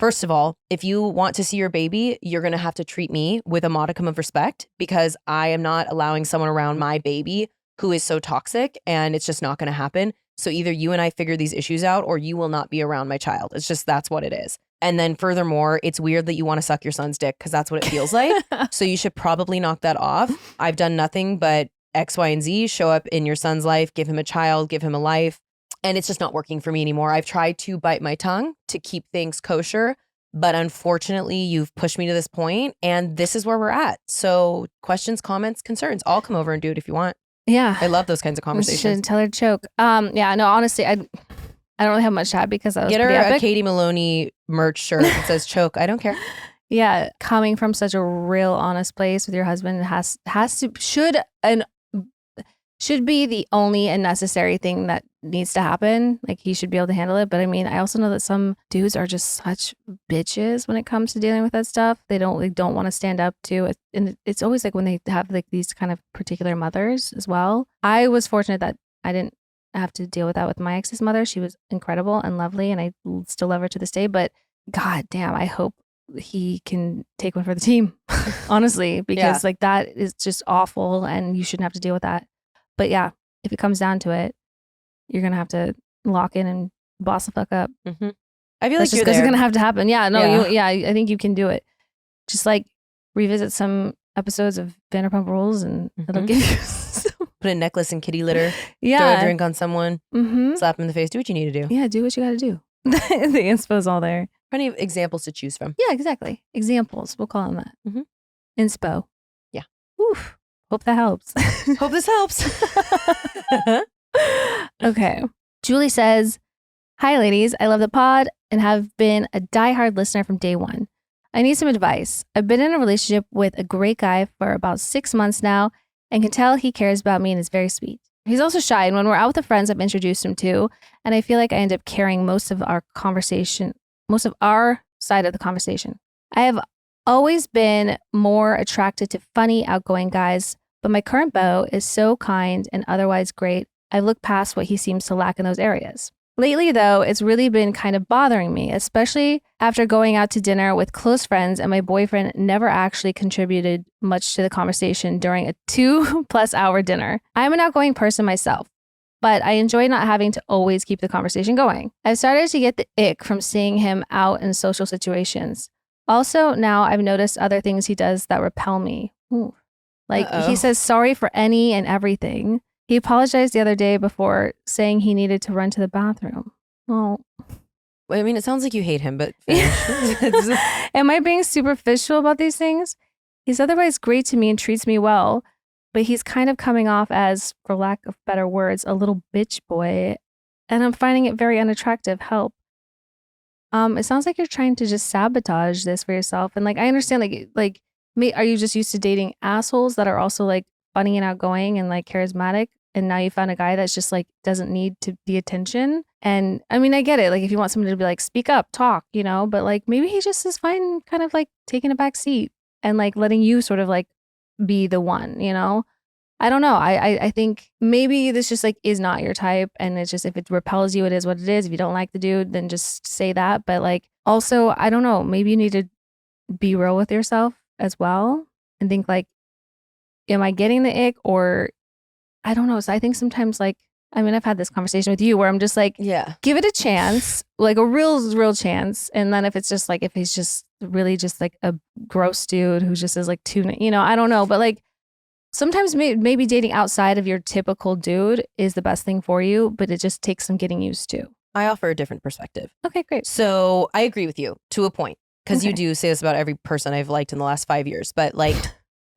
First of all, if you want to see your baby, you're going to have to treat me with a modicum of respect, because I am not allowing someone around my baby who is so toxic, and it's just not going to happen. So either you and I figure these issues out, or you will not be around my child. It's just, that's what it is. And then furthermore, it's weird that you want to suck your son's dick, because that's what it feels like. So you should probably knock that off. I've done nothing but X, Y, and Z, show up in your son's life, give him a child, give him a life. And it's just not working for me anymore. I've tried to bite my tongue to keep things kosher, but unfortunately you've pushed me to this point, and this is where we're at. So questions, comments, concerns, I'll come over and do it if you want. Yeah. I love those kinds of conversations. Shouldn't tell her to choke. Yeah, no, honestly, I don't really have much to add, because that was Get her pretty epic. a Katie Maloney merch shirt that says choke. I don't care. Yeah, coming from such a real honest place with your husband should be the only and necessary thing that needs to happen. Like, he should be able to handle it. But I also know that some dudes are just such bitches when it comes to dealing with that stuff. They don't want to stand up to it. And it's always like when they have like these kind of particular mothers as well. I was fortunate that I didn't have to deal with that with my ex's mother. She was incredible and lovely, and I still love her to this day. But god damn, I hope he can take one for the team, honestly, because like that is just awful, and you shouldn't have to deal with that. But yeah, if it comes down to it, you're going to have to lock in and boss the fuck up. Mm-hmm. I feel like it's going to have to happen. Yeah, no, I think you can do it. Just like revisit some episodes of Vanderpump Rules, and it'll give you put a necklace in kitty litter. Yeah. Throw a drink on someone. Slap them in the face. Do what you need to do. Yeah, do what you got to do. The info's all there. Plenty of examples to choose from. Yeah, exactly. Examples. We'll call them that. Inspo. Yeah. Oof. Hope that helps. Hope this helps. Okay. Julie says, "Hi, ladies. I love the pod and have been a diehard listener from day one. I need some advice. I've been in a relationship with a great guy for about 6 months now and can tell he cares about me and is very sweet. He's also shy, and when we're out with the friends I've introduced him to, and I feel like I end up carrying most of our side of the conversation. I have always been more attracted to funny, outgoing guys, but my current beau is so kind and otherwise great, I've looked past what he seems to lack in those areas. Lately, though, it's really been kind of bothering me, especially after going out to dinner with close friends and my boyfriend never actually contributed much to the conversation during a 2+ hour dinner. I'm an outgoing person myself, but I enjoy not having to always keep the conversation going. I've started to get the ick from seeing him out in social situations. Also, now I've noticed other things he does that repel me. Ooh. Like, he says sorry for any and everything. He apologized the other day before saying he needed to run to the bathroom. Oh, I mean, it sounds like you hate him, but finish. Am I being superficial about these things? He's otherwise great to me and treats me well, but he's kind of coming off as, for lack of better words, a little bitch boy, and I'm finding it very unattractive. Help. It sounds like you're trying to just sabotage this for yourself. And like, I understand, are you just used to dating assholes that are also like funny and outgoing and like charismatic? And now you found a guy that's just like doesn't need to the attention. And I mean, I get it. Like, if you want somebody to be like, speak up, talk, but like maybe he just is fine, kind of like taking a back seat and like letting you sort of like be the one, I don't know. I think maybe this just like is not your type, and it's just, if it repels you, it is what it is. If you don't like the dude, then just say that. But like, also, I don't know, maybe you need to be real with yourself as well and think like, am I getting the ick, or I don't know. So I think sometimes like, I mean, I've had this conversation with you where I'm just like, yeah, give it a chance, like a real chance. And then if it's just like, if he's just really just like a gross dude who just is like too, I don't know. But like, sometimes maybe dating outside of your typical dude is the best thing for you, but it just takes some getting used to. I offer a different perspective. Okay, great. So I agree with you to a point, because you do say this about every person I've liked in the last 5 years, but like,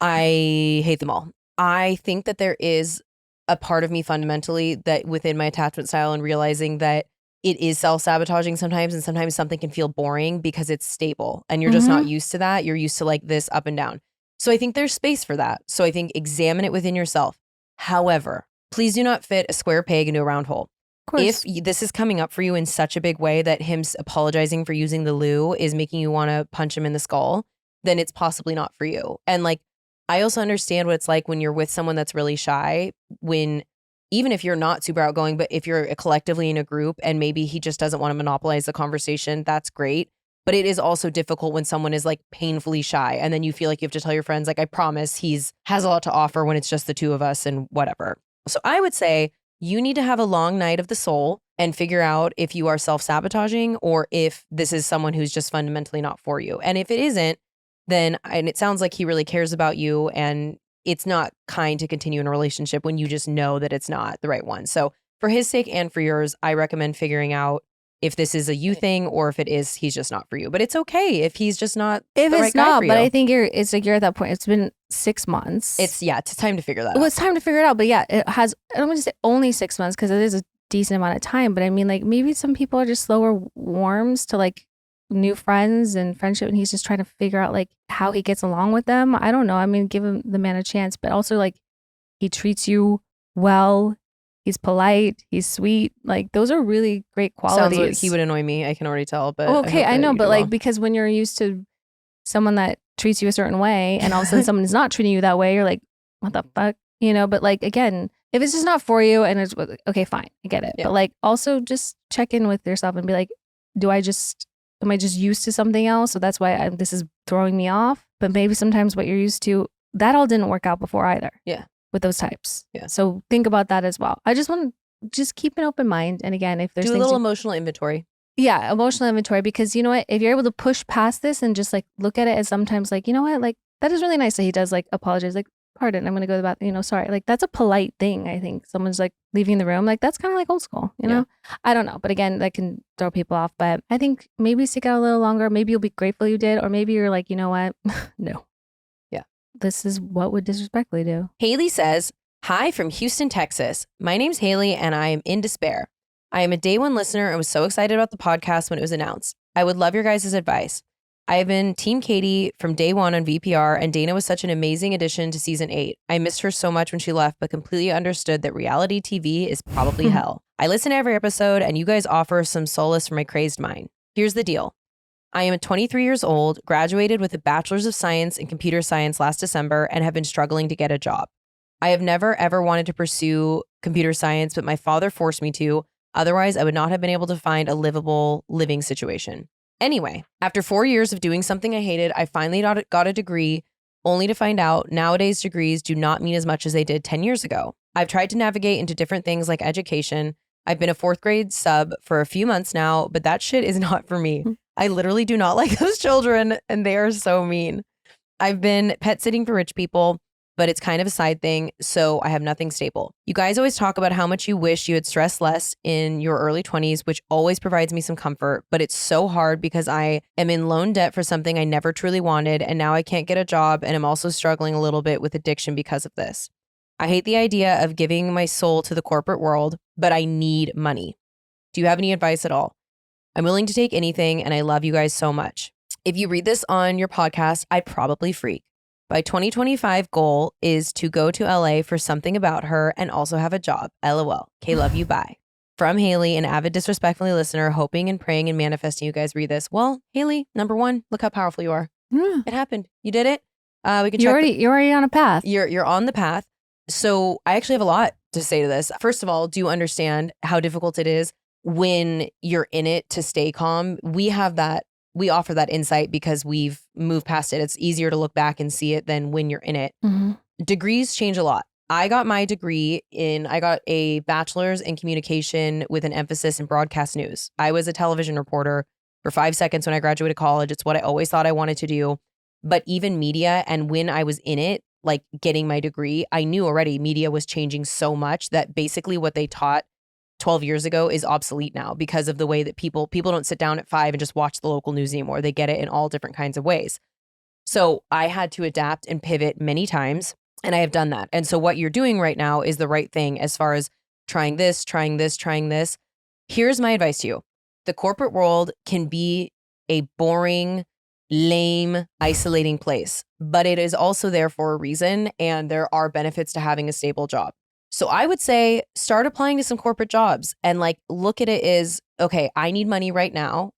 I hate them all. I think that there is a part of me fundamentally that within my attachment style, and realizing that it is self-sabotaging sometimes, and sometimes something can feel boring because it's stable and you're just not used to that. You're used to like this up and down. So I think there's space for that. So I think examine it within yourself. However, please do not fit a square peg into a round hole. If this is coming up for you in such a big way that him apologizing for using the loo is making you want to punch him in the skull, then it's possibly not for you. And like, I also understand what it's like when you're with someone that's really shy, when even if you're not super outgoing, but if you're collectively in a group and maybe he just doesn't want to monopolize the conversation, that's great. But it is also difficult when someone is like painfully shy, and then you feel like you have to tell your friends, like, I promise has a lot to offer, when it's just the two of us and whatever. So I would say you need to have a long night of the soul and figure out if you are self-sabotaging or if this is someone who's just fundamentally not for you. And if it isn't, then, and it sounds like he really cares about you, and it's not kind to continue in a relationship when you just know that it's not the right one. So for his sake and for yours, I recommend figuring out if this is a you thing, or if it is, he's just not for you. But it's okay if he's just not the right guy for you. But I think it's like you're at that point. It's been 6 months. It's time to figure that out. Well, it's time to figure it out. But yeah, I don't want to say only 6 months, because it is a decent amount of time. But I mean, like, maybe some people are just slower warms to like new friends and friendship, and he's just trying to figure out like how he gets along with them. I don't know. I mean, give him the man a chance, but also like, he treats you well. He's polite. He's sweet. Like, those are really great qualities. Sounds like he would annoy me. I can already tell. But okay, I know. But like, because when you're used to someone that treats you a certain way, and all of a sudden someone is not treating you that way, you're like, what the fuck? But like, again, if it's just not for you, and it's okay, fine, I get it. Yeah. But like, also just check in with yourself and be like, am I just used to something else? So that's why this is throwing me off. But maybe sometimes what you're used to, that all didn't work out before either. Yeah. With those types. Yeah. So think about that as well. I just want to just keep an open mind. And again, if there's do a little emotional inventory. Yeah, emotional inventory, because you know what? If you're able to push past this and just like look at it as sometimes like, you know what? Like, that is really nice that he does like apologize, like, pardon, I'm going to go to the bathroom, sorry. Like, that's a polite thing. I think someone's like leaving the room. Like, that's kind of like old school, you know? I don't know. But again, that can throw people off. But I think maybe stick out a little longer. Maybe you'll be grateful you did. Or maybe you're like, you know what? No. Yeah. This is what would disrespectfully do. Haley says, hi from Houston, Texas. My name's Haley and I am in despair. I am a day one listener and was so excited about the podcast when it was announced. I would love your guys' advice. I have been Team Katie from day one on VPR, and Dana was such an amazing addition to season 8. I missed her so much when she left, but completely understood that reality TV is probably hell. I listen to every episode, and you guys offer some solace for my crazed mind. Here's the deal. I am 23 years old, graduated with a bachelor's of science in computer science last December, and have been struggling to get a job. I have never, ever wanted to pursue computer science, but my father forced me to. Otherwise, I would not have been able to find a livable living situation. Anyway, after 4 years of doing something I hated, I finally got a degree, only to find out nowadays degrees do not mean as much as they did 10 years ago. I've tried to navigate into different things like education. I've been a 4th grade sub for a few months now, but that shit is not for me. I literally do not like those children, and they are so mean. I've been pet sitting for rich people. but it's kind of a side thing, so I have nothing stable. You guys always talk about how much you wish you had stressed less in your early 20s, which always provides me some comfort, but it's so hard because I am in loan debt for something I never truly wanted, and now I can't get a job, and I'm also struggling a little bit with addiction because of this. I hate the idea of giving my soul to the corporate world, but I need money. Do you have any advice at all? I'm willing to take anything, and I love you guys so much. If you read this on your podcast, I probably freak. My 2025 goal is to go to LA for something about her and also have a job. LOL. Okay, love you. Bye. From Haley, an avid Disrespectfully listener, hoping and praying and manifesting you guys read this. Well, Haley, number one, look how powerful you are. It happened. You did it. We can. You're already on a path. You're on the path. So I actually have a lot to say to this. First of all, do you understand how difficult it is when you're in it to stay calm? We offer that insight because we've moved past it. It's easier to look back and see it than when you're in it. Mm-hmm. Degrees change a lot. I got a bachelor's in communication with an emphasis in broadcast news. I was a television reporter for 5 seconds when I graduated college. It's what I always thought I wanted to do. But even media, and when I was in it, like getting my degree, I knew already media was changing so much that basically what they taught 12 years ago is obsolete now because of the way that people don't sit down at 5 and just watch the local news anymore. They get it in all different kinds of ways. So I had to adapt and pivot many times, and I have done that. And so what you're doing right now is the right thing as far as trying this. Here's my advice to you. The corporate world can be a boring, lame, isolating place, but it is also there for a reason, and there are benefits to having a stable job. So I would say start applying to some corporate jobs and like look at it as, okay, I need money right now.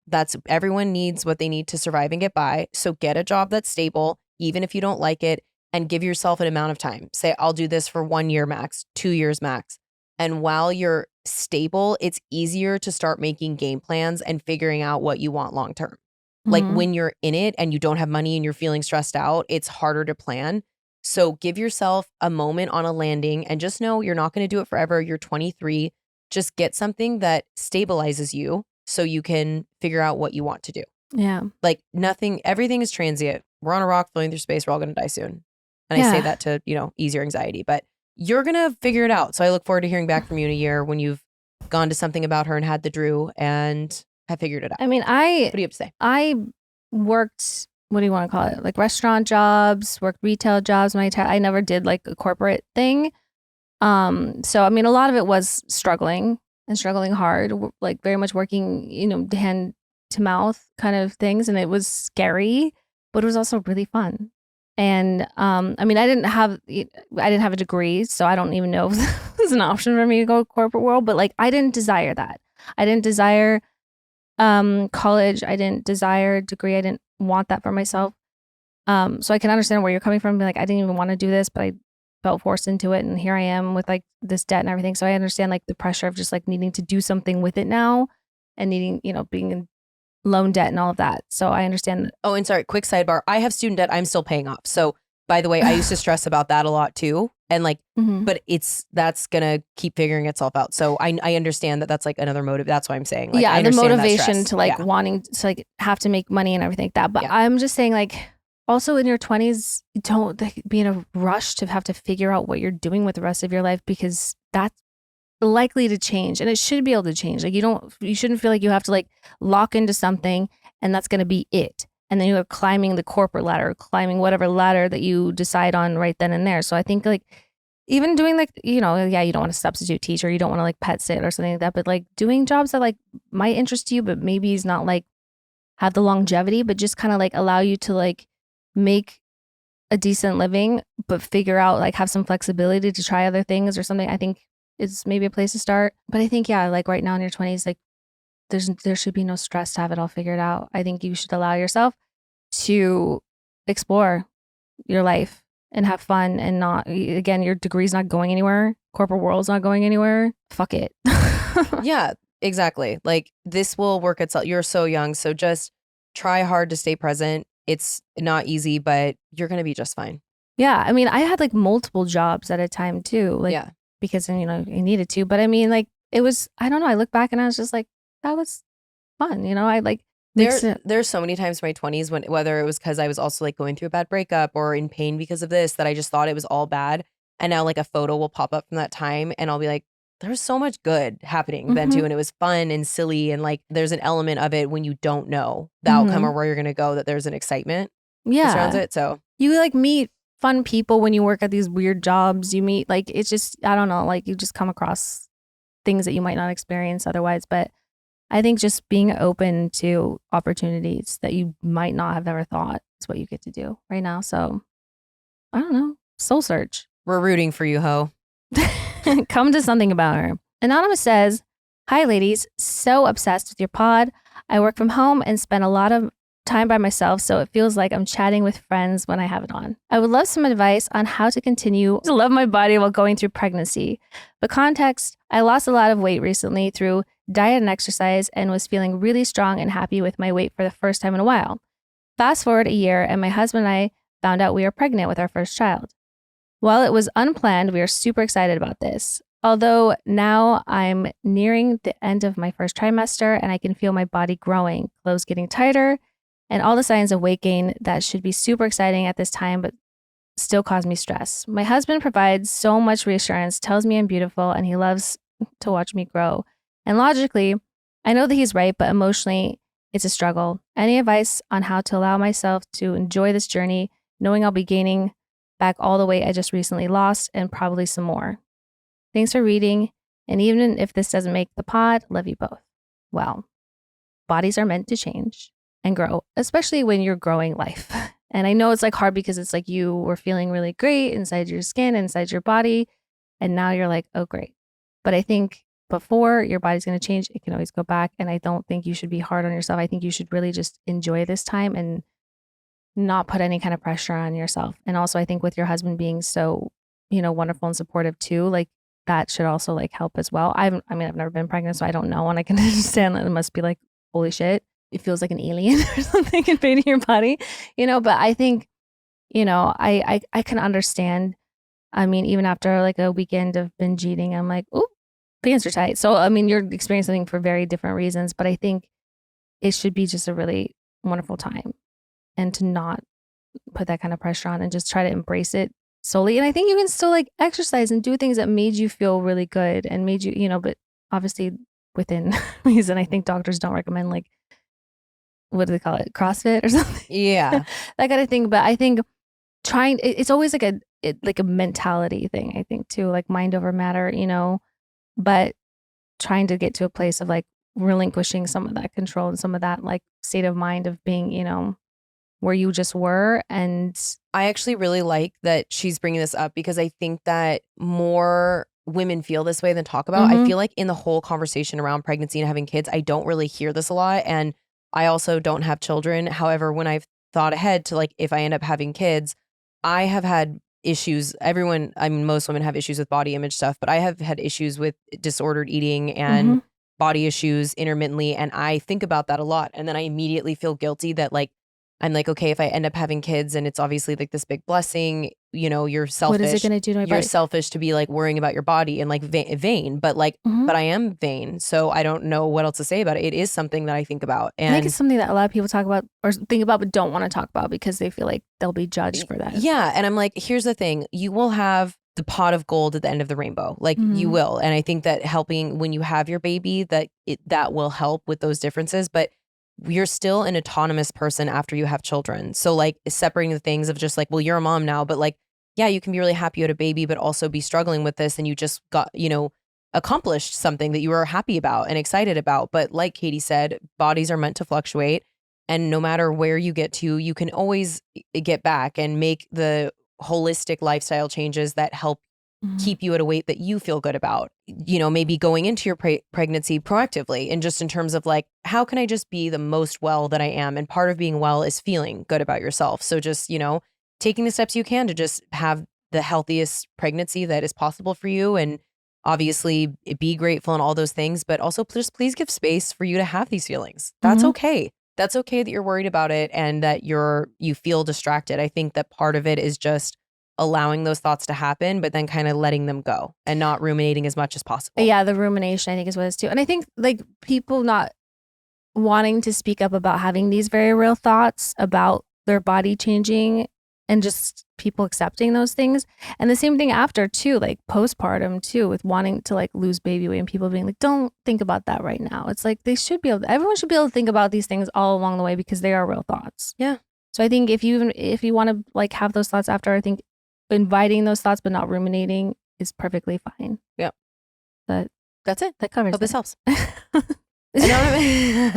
Everyone needs what they need to survive and get by. So get a job that's stable, even if you don't like it, and give yourself an amount of time. Say, I'll do this for 1 year max, 2 years max. And while you're stable, it's easier to start making game plans and figuring out what you want long term. Like when you're in it and you don't have money and you're feeling stressed out, it's harder to plan. So give yourself a moment on a landing and just know you're not going to do it forever. You're 23. Just get something that stabilizes you so you can figure out what you want to do. Yeah. Like everything is transient. We're on a rock floating through space. We're all going to die soon. And I say that to, ease your anxiety, but you're going to figure it out. So I look forward to hearing back from you in a year when you've gone to something about her and had the Drew and have figured it out. I mean, what do you have to say? I worked, what do you want to call it? Like restaurant jobs, worked retail jobs. I never did like a corporate thing. So, I mean, a lot of it was struggling hard, like very much working, hand to mouth kind of things. And it was scary, but it was also really fun. And, I mean, I didn't have a degree, so I don't even know if it's an option for me to go corporate world, but like, I didn't desire that. I didn't desire, college. I didn't desire a degree. I didn't want that for myself. So I can understand where you're coming from. Like, I didn't even want to do this, but I felt forced into it. And here I am with like this debt and everything. So I understand like the pressure of just like needing to do something with it now and needing, being in loan debt and all of that. So I understand. Oh, and sorry, quick sidebar. I have student debt I'm still paying off. So by the way, I used to stress about that a lot too. And like, but that's going to keep figuring itself out. So I understand that that's like another motive. That's what I'm saying. Like, the motivation to like wanting to like have to make money and everything like that. But I'm just saying like, also in your 20s, don't be in a rush to have to figure out what you're doing with the rest of your life, because that's likely to change and it should be able to change. Like you shouldn't feel like you have to like lock into something and that's going to be it. And then you're climbing the corporate ladder, climbing whatever ladder that you decide on right then and there. So I think like even doing like, you don't want to substitute teacher, you don't want to like pet sit or something like that, but like doing jobs that like might interest you, but maybe is not like have the longevity, but just kind of like allow you to like make a decent living, but figure out like have some flexibility to try other things or something, I think is maybe a place to start. But I think, like right now in your 20s, like there should be no stress to have it all figured out. I think you should allow yourself to explore your life and have fun and not, again, your degree's not going anywhere. Corporate world's not going anywhere. Fuck it. Yeah, exactly. Like this will work itself. You're so young. So just try hard to stay present. It's not easy, but you're going to be just fine. Yeah. I mean, I had like multiple jobs at a time too. Like, because, I needed to. But I mean, like, it was, I don't know. I look back and I was just like, that was fun. I like There's so many times in my 20s when whether it was because I was also like going through a bad breakup or in pain because of this that I just thought it was all bad. And now like a photo will pop up from that time and I'll be like, there was so much good happening then too. And it was fun and silly. And like there's an element of it when you don't know the outcome or where you're going to go that there's an excitement that surrounds it. So you like meet fun people when you work at these weird jobs. You meet like, it's just, I don't know, like you just come across things that you might not experience otherwise. But I think just being open to opportunities that you might not have ever thought is what you get to do right now. So I don't know. Soul search. We're rooting for you, Ho. Come to something about her. Anonymous says, "Hi, ladies. So obsessed with your pod. I work from home and spend a lot of time by myself, so it feels like I'm chatting with friends when I have it on. I would love some advice on how to continue to love my body while going through pregnancy. For context, I lost a lot of weight recently through diet and exercise and was feeling really strong and happy with my weight for the first time in a while. Fast forward a year and my husband and I found out we are pregnant with our first child. While it was unplanned, we are super excited about this. Although now I'm nearing the end of my first trimester and I can feel my body growing, clothes getting tighter, and all the signs of weight gain that should be super exciting at this time, but still cause me stress. My husband provides so much reassurance, tells me I'm beautiful, and he loves to watch me grow. And logically, I know that he's right, but emotionally, it's a struggle. Any advice on how to allow myself to enjoy this journey, knowing I'll be gaining back all the weight I just recently lost and probably some more? Thanks for reading. And even if this doesn't make the pod, love you both." Well, bodies are meant to change and grow, especially when you're growing life. And I know it's like hard because it's like you were feeling really great inside your skin, inside your body. And now you're like, oh, great. But I think before your body's going to change, it can always go back. And I don't think you should be hard on yourself. I think you should really just enjoy this time and not put any kind of pressure on yourself. And also, I think with your husband being so, wonderful and supportive too, like that should also like help as well. I've never been pregnant, so I don't know. And I can understand that it must be like, holy shit, it feels like an alien or something invading your body, but I think, I can understand. I mean, even after like a weekend of binge eating, I'm like, oh, pants are tight. So, I mean, you're experiencing something for very different reasons, but I think it should be just a really wonderful time and to not put that kind of pressure on and just try to embrace it solely. And I think you can still like exercise and do things that made you feel really good and made you, but obviously within reason. I think doctors don't recommend like, what do they call it? CrossFit or something? Yeah. That kind of thing. But I think it's always like a mentality thing, I think too, like mind over matter, but trying to get to a place of like relinquishing some of that control and some of that like state of mind of being, where you just were. And I actually really like that she's bringing this up because I think that more women feel this way than talk about. I feel like in the whole conversation around pregnancy and having kids, I don't really hear this a lot. And I also don't have children. However, when I've thought ahead to like, if I end up having kids, I have had issues. Most women have issues with body image stuff, but I have had issues with disordered eating and body issues intermittently. And I think about that a lot. And then I immediately feel guilty that like, I'm like, okay, if I end up having kids and it's obviously like this big blessing, you're selfish. What is it going to do to my body? You're selfish to be like worrying about your body and like vain, but like, but I am vain. So I don't know what else to say about it. It is something that I think about. And I think it's something that a lot of people talk about or think about, but don't want to talk about because they feel like they'll be judged for that. Yeah. And I'm like, here's the thing. You will have the pot of gold at the end of the rainbow. Like you will. And I think that helping when you have your baby, that will help with those differences. But you're still an autonomous person after you have children. So like separating the things of just like, well, you're a mom now, but like, yeah, you can be really happy you had a baby, but also be struggling with this. And you just got, accomplished something that you were happy about and excited about. But like Katie said, bodies are meant to fluctuate. And no matter where you get to, you can always get back and make the holistic lifestyle changes that help keep you at a weight that you feel good about, maybe going into your pregnancy proactively and just in terms of like, how can I just be the most well that I am? And part of being well is feeling good about yourself. So just, taking the steps you can to just have the healthiest pregnancy that is possible for you. And obviously be grateful and all those things, but also just please give space for you to have these feelings. That's okay. That's okay that you're worried about it and that you feel distracted. I think that part of it is just allowing those thoughts to happen, but then kind of letting them go and not ruminating as much as possible. Yeah, the rumination I think is what it is too. And I think like people not wanting to speak up about having these very real thoughts about their body changing and just people accepting those things. And the same thing after too, like postpartum too, with wanting to like lose baby weight and people being like, don't think about that right now. It's like everyone should be able to think about these things all along the way because they are real thoughts. Yeah. So I think if you want to like have those thoughts after, I think inviting those thoughts but not ruminating is perfectly fine. Yeah. But that's it. That covers Hope this it. helps. I know what I mean?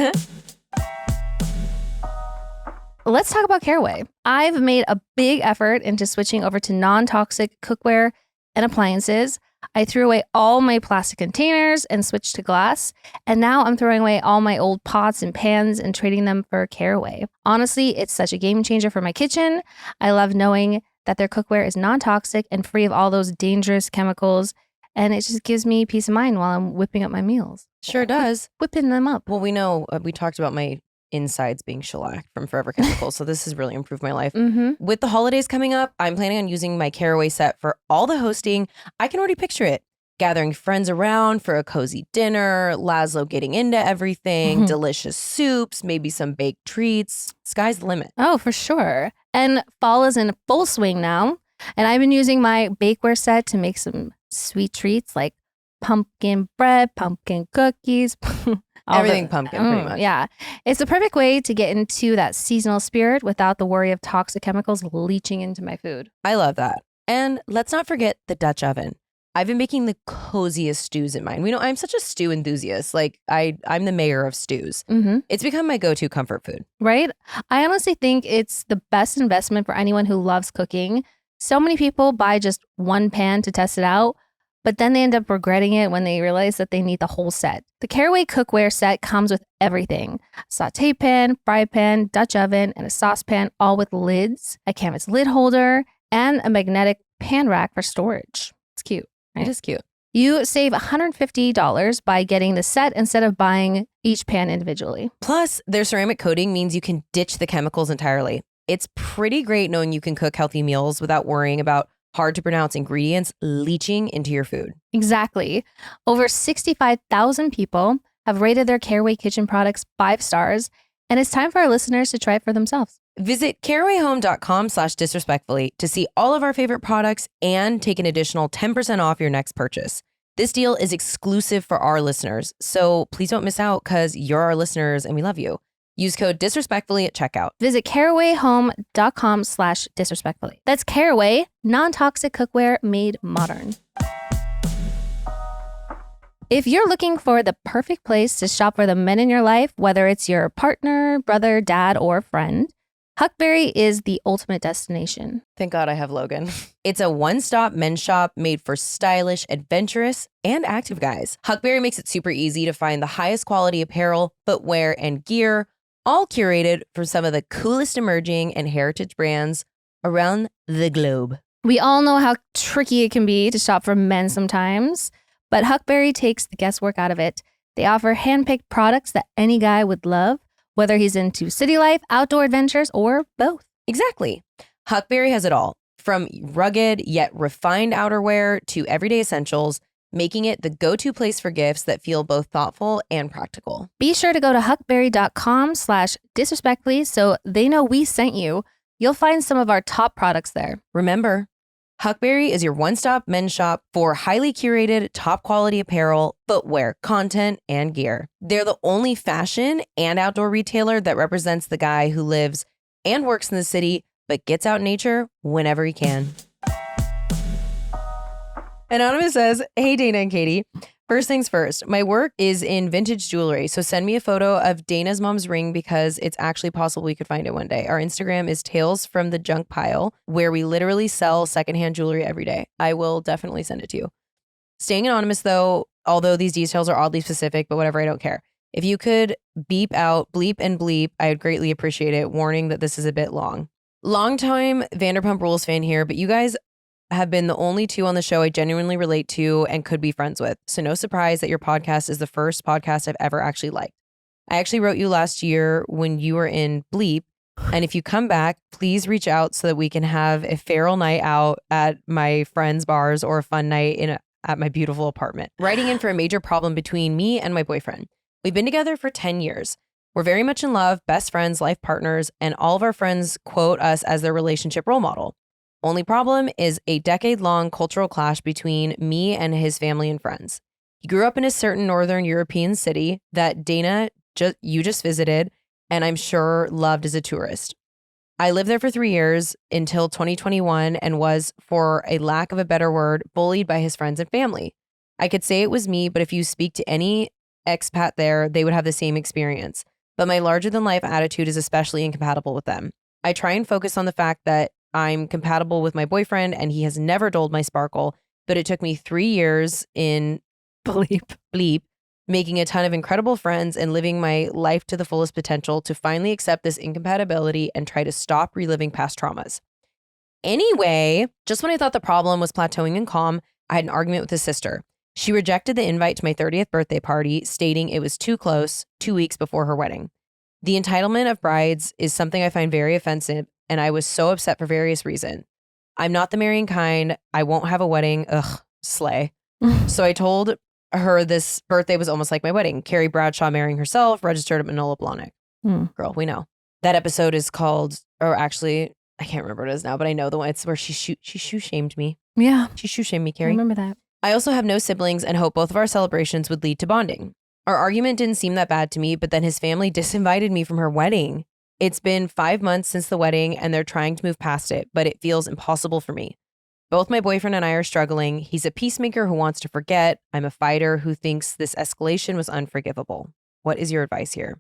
Let's talk about CARAWAY. I've made a big effort into switching over to non-toxic cookware and appliances. I threw away all my plastic containers and switched to glass. And now I'm throwing away all my old pots and pans and trading them for CARAWAY. Honestly, it's such a game changer for my kitchen. I love knowing that their cookware is non-toxic and free of all those dangerous chemicals. And it just gives me peace of mind while I'm whipping up my meals. Sure does. Whipping them up. Well, we know, we talked about my insides being shellacked from Forever Chemicals, so this has really improved my life. With the holidays coming up, I'm planning on using my CARAWAY set for all the hosting. I can already picture it. Gathering friends around for a cozy dinner, Laszlo getting into everything, delicious soups, maybe some baked treats. Sky's the limit. Oh, for sure. And fall is in full swing now. And I've been using my bakeware set to make some sweet treats like pumpkin bread, pumpkin cookies. Everything pumpkin, pretty much. Yeah. It's the perfect way to get into that seasonal spirit without the worry of toxic chemicals leaching into my food. I love that. And let's not forget the Dutch oven. I've been making the coziest stews in mine. We know I'm such a stew enthusiast. Like I'm the mayor of stews. It's become my go-to comfort food. Right? I honestly think it's the best investment for anyone who loves cooking. So many people buy just one pan to test it out, but then they end up regretting it when they realize that they need the whole set. The CARAWAY cookware set comes with everything: a saute pan, fry pan, Dutch oven, and a saucepan, all with lids, a canvas lid holder, and a magnetic pan rack for storage. It's cute. Right? It is cute. You save $150 by getting the set instead of buying each pan individually. Plus, their ceramic coating means you can ditch the chemicals entirely. It's pretty great knowing you can cook healthy meals without worrying about hard to pronounce ingredients leaching into your food. Exactly. Over 65,000 people have rated their CARAWAY kitchen products 5 stars, and it's time for our listeners to try it for themselves. Visit carawayhome.com/disrespectfully to see all of our favorite products and take an additional 10% off your next purchase. This deal is exclusive for our listeners, so please don't miss out because you're our listeners and we love you. Use code disrespectfully at checkout. Visit carawayhome.com/disrespectfully. That's CARAWAY, non-toxic cookware made modern. If you're looking for the perfect place to shop for the men in your life, whether it's your partner, brother, dad, or friend, Huckberry is the ultimate destination. Thank God I have Logan. It's a one-stop men's shop made for stylish, adventurous, and active guys. Huckberry makes it super easy to find the highest quality apparel, footwear, and gear, all curated from some of the coolest emerging and heritage brands around the globe. We all know how tricky it can be to shop for men sometimes, but Huckberry takes the guesswork out of it. They offer handpicked products that any guy would love, whether he's into city life, outdoor adventures, or both. Exactly. Huckberry has it all, from rugged yet refined outerwear to everyday essentials, making it the go-to place for gifts that feel both thoughtful and practical. Be sure to go to huckberry.com/disrespectfully so they know we sent you. You'll find some of our top products there. Remember, Huckberry is your one-stop men's shop for highly curated, top-quality apparel, footwear, content, and gear. They're the only fashion and outdoor retailer that represents the guy who lives and works in the city, but gets out in nature whenever he can. Anonymous says, hey, Dana and Katie. First things first, my work is in vintage jewelry, so send me a photo of Dana's mom's ring because it's actually possible we could find it one day. Our Instagram is Tales from the Junk Pile, where we literally sell secondhand jewelry every day. I will definitely send it to you. Staying anonymous, though, although these details are oddly specific, but whatever, I don't care. If you could beep out bleep and bleep, I would greatly appreciate it. Warning that this is a bit long. Longtime Vanderpump Rules fan here, but you guys have been the only two on the show I genuinely relate to and could be friends with. So no surprise that your podcast is the first podcast I've ever actually liked. I actually wrote you last year when you were in Bleep. And if you come back, please reach out so that we can have a feral night out at my friends' bars or a fun night at my beautiful apartment. Writing in for a major problem between me and my boyfriend. We've been together for 10 years. We're very much in love, best friends, life partners, and all of our friends quote us as their relationship role model. Only problem is a decade-long cultural clash between me and his family and friends. He grew up in a certain Northern European city that Dana, you just visited, and I'm sure loved as a tourist. I lived there for 3 years until 2021 and was, for a lack of a better word, bullied by his friends and family. I could say it was me, but if you speak to any expat there, they would have the same experience. But my larger-than-life attitude is especially incompatible with them. I try and focus on the fact that I'm compatible with my boyfriend and he has never dulled my sparkle, but it took me 3 years in bleep, making a ton of incredible friends and living my life to the fullest potential to finally accept this incompatibility and try to stop reliving past traumas. Anyway, just when I thought the problem was plateauing and calm, I had an argument with his sister. She rejected the invite to my 30th birthday party, stating it was too close, 2 weeks before her wedding. The entitlement of brides is something I find very offensive, and I was so upset for various reasons. I'm not the marrying kind. I won't have a wedding. Ugh, slay. So I told her this birthday was almost like my wedding. Carrie Bradshaw marrying herself, registered at Manolo Blahnik. Girl, we know. That episode is called, or actually, I can't remember what it is now, but I know the one. It's where she shoe shamed me. Yeah. She shoe shamed me, Carrie. I remember that. I also have no siblings and hope both of our celebrations would lead to bonding. Our argument didn't seem that bad to me, but then his family disinvited me from her wedding. It's been 5 months since the wedding and they're trying to move past it, but it feels impossible for me. Both my boyfriend and I are struggling. He's a peacemaker who wants to forget. I'm a fighter who thinks this escalation was unforgivable. What is your advice here?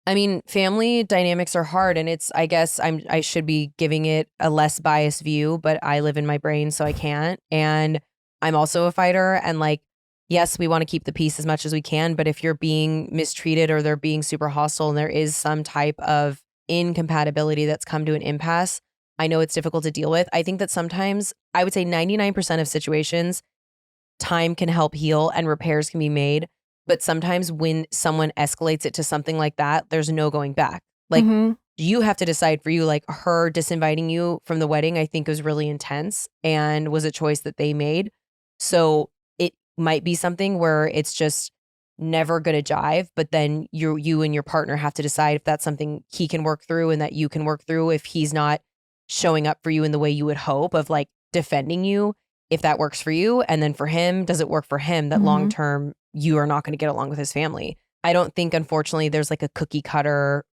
I mean, family dynamics are hard, and I guess I should be giving it a less biased view, but I live in my brain, so I can't. And I'm also a fighter, and like, yes, we want to keep the peace as much as we can, but if you're being mistreated or they're being super hostile and there is some type of incompatibility that's come to an impasse, I know it's difficult to deal with. I think that sometimes, I would say 99% of situations, time can help heal and repairs can be made. But sometimes when someone escalates it to something like that, there's no going back. Like you have to decide for you, like her disinviting you from the wedding, I think was really intense and was a choice that they made. So it might be something where it's just never going to jive, but then you and your partner have to decide if that's something he can work through and that you can work through if he's not showing up for you in the way you would hope of like defending you, if that works for you. And then for him, does it work for him that long term you are not going to get along with his family? I don't think, unfortunately, there's like a cookie cutter,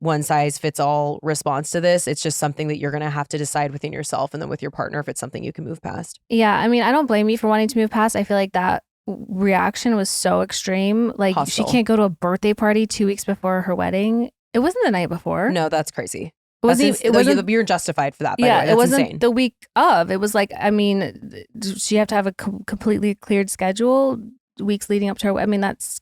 one size fits all response to this. It's just something that you're going to have to decide within yourself and then with your partner if it's something you can move past. Yeah. I mean, I don't blame you for wanting to move past. I feel like that reaction was so extreme. Like Hostile. She can't go to a birthday party 2 weeks before her wedding. It wasn't the night before. No, that's crazy. It wasn't, you're justified for that. By yeah, the way. That's it wasn't insane. the week of. It was like, I mean, she have to have a completely cleared schedule weeks leading up to her. I mean, that's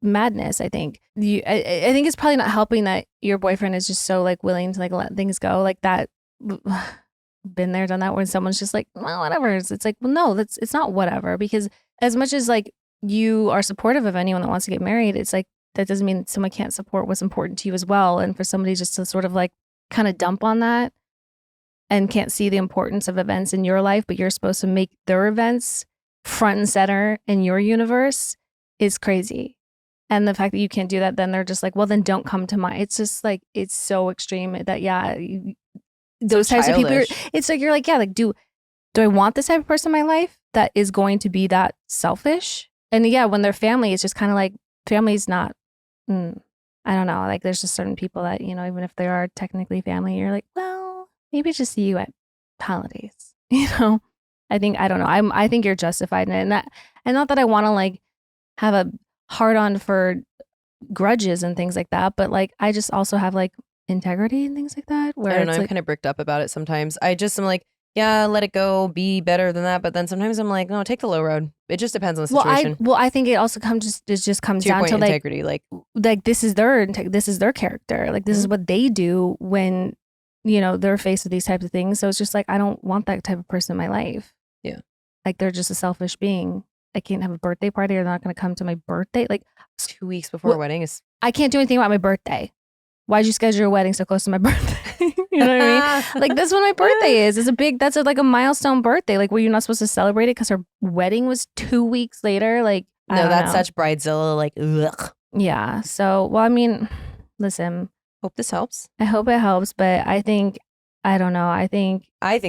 madness. I think I think it's probably not helping that your boyfriend is just so like willing to like let things go like that. Been there, done that. When someone's just like, well, whatever. It's like, well, no, it's not whatever. Because as much as like you are supportive of anyone that wants to get married, it's like that doesn't mean someone can't support what's important to you as well. And for somebody just to sort of like kind of dump on that and can't see the importance of events in your life, but you're supposed to make their events front and center in your universe is crazy. And the fact that you can't do that, then they're just like, well, then don't come to mine. It's just like, it's so extreme that, yeah, those types of people, it's like, you're like, yeah, like, do I want this type of person in my life that is going to be that selfish? And yeah, when they're family, it's just kind of like, family's not, I don't know. Like there's just certain people that, you know, even if they are technically family, you're like, well, maybe just see you at holidays, you know? I don't know. I think you're justified in it. And not that I want to like have a hard on for grudges and things like that, but like, I just also have like integrity and things like that. Where I don't know. I'm like, kind of bricked up about it sometimes. I'm like, yeah, let it go, be better than that. But then sometimes I'm like, no, take the low road. It just depends on the situation. Well, I think it also comes down to like integrity. Like this is their character. Like this is what they do when, you know, they're faced with these types of things. So it's just like, I don't want that type of person in my life. Yeah. Like they're just a selfish being. I can't have a birthday party or they're not going to come to my birthday. Like 2 weeks before a wedding is. I can't do anything about my birthday. Why'd you schedule your wedding so close to my birthday? You know what I mean? Like that's when my birthday is. That's like a milestone birthday. Like were you not supposed to celebrate it because her wedding was 2 weeks later? Like no, that's such bridezilla. Like ugh. Yeah. So, well, I mean, listen, Hope this helps. I hope it helps, but I think, I don't know. I think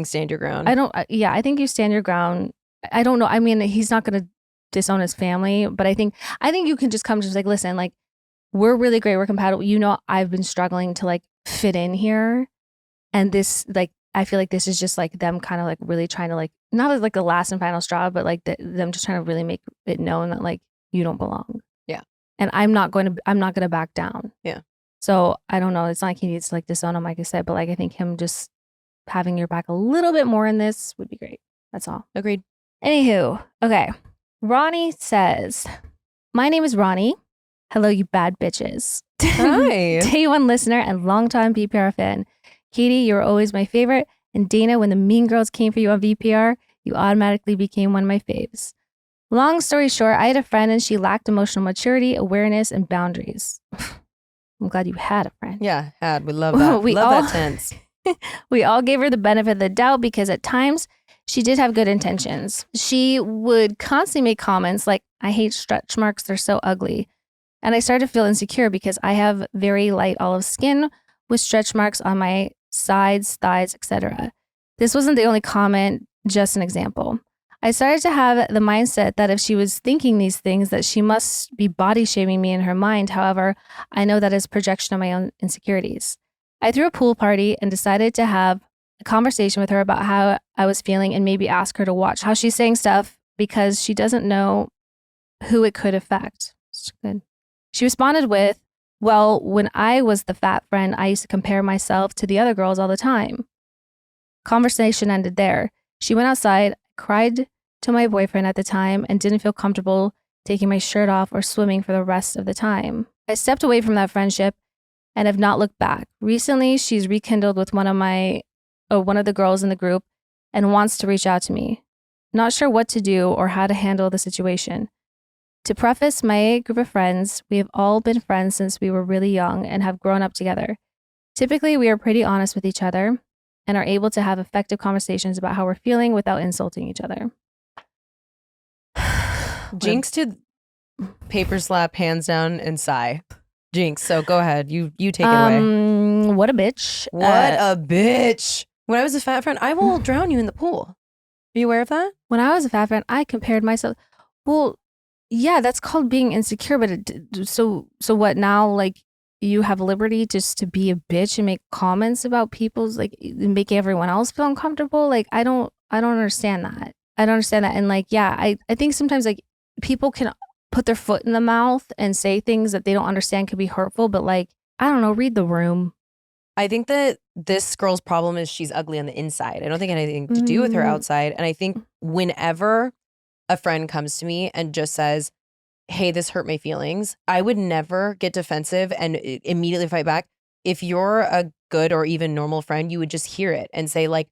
stand your ground. I think you stand your ground. I don't know. I mean, he's not going to disown his family, but I think you can just come to just like, listen, like, we're really great. We're compatible. You know, I've been struggling to like fit in here. And this, like, I feel like this is just like them kind of like really trying to like, not as like the last and final straw, but like them just trying to really make it known that like you don't belong. Yeah. And I'm not going to back down. Yeah. So I don't know. It's not like he needs to like disown him, like I said, but like I think him just having your back a little bit more in this would be great. That's all. Agreed. Anywho, okay. Ronnie says, my name is Ronnie. Hello, you bad bitches. Hi. Day one listener and longtime VPR fan. Katie, you were always my favorite. And Dana, when the Mean Girls came for you on VPR, you automatically became one of my faves. Long story short, I had a friend and she lacked emotional maturity, awareness, and boundaries. I'm glad you had a friend. Yeah, had. We love that. Love that tense. We all gave her the benefit of the doubt because at times she did have good intentions. She would constantly make comments like, I hate stretch marks, they're so ugly. And I started to feel insecure because I have very light olive skin with stretch marks on my sides, thighs, etc. This wasn't the only comment, just an example. I started to have the mindset that if she was thinking these things, that she must be body shaming me in her mind. However, I know that is projection of my own insecurities. I threw a pool party and decided to have a conversation with her about how I was feeling and maybe ask her to watch how she's saying stuff because she doesn't know who it could affect. It's good. She responded with, well, when I was the fat friend, I used to compare myself to the other girls all the time. Conversation ended there. She went outside, cried to my boyfriend at the time, and didn't feel comfortable taking my shirt off or swimming for the rest of the time. I stepped away from that friendship and have not looked back. Recently, she's rekindled with one of the girls in the group and wants to reach out to me. Not sure what to do or how to handle the situation. To preface my group of friends, we have all been friends since we were really young and have grown up together. Typically, we are pretty honest with each other and are able to have effective conversations about how we're feeling without insulting each other. Jinx to paper slap, hands down, and sigh. Jinx, so go ahead. You take it away. What a bitch. What a bitch. When I was a fat friend, I will drown you in the pool. Are you aware of that? When I was a fat friend, I compared myself. Well, yeah, that's called being insecure. But so what now? Like you have liberty just to be a bitch and make comments about people's like make everyone else feel uncomfortable. Like I don't understand that. I don't understand that. And like, yeah, I think sometimes like people can put their foot in the mouth and say things that they don't understand could be hurtful. But like, I don't know, read the room. I think that this girl's problem is she's ugly on the inside. I don't think anything to do with her outside. And I think whenever a friend comes to me and just says, hey, this hurt my feelings, I would never get defensive and immediately fight back. If you're a good or even normal friend, you would just hear it and say like,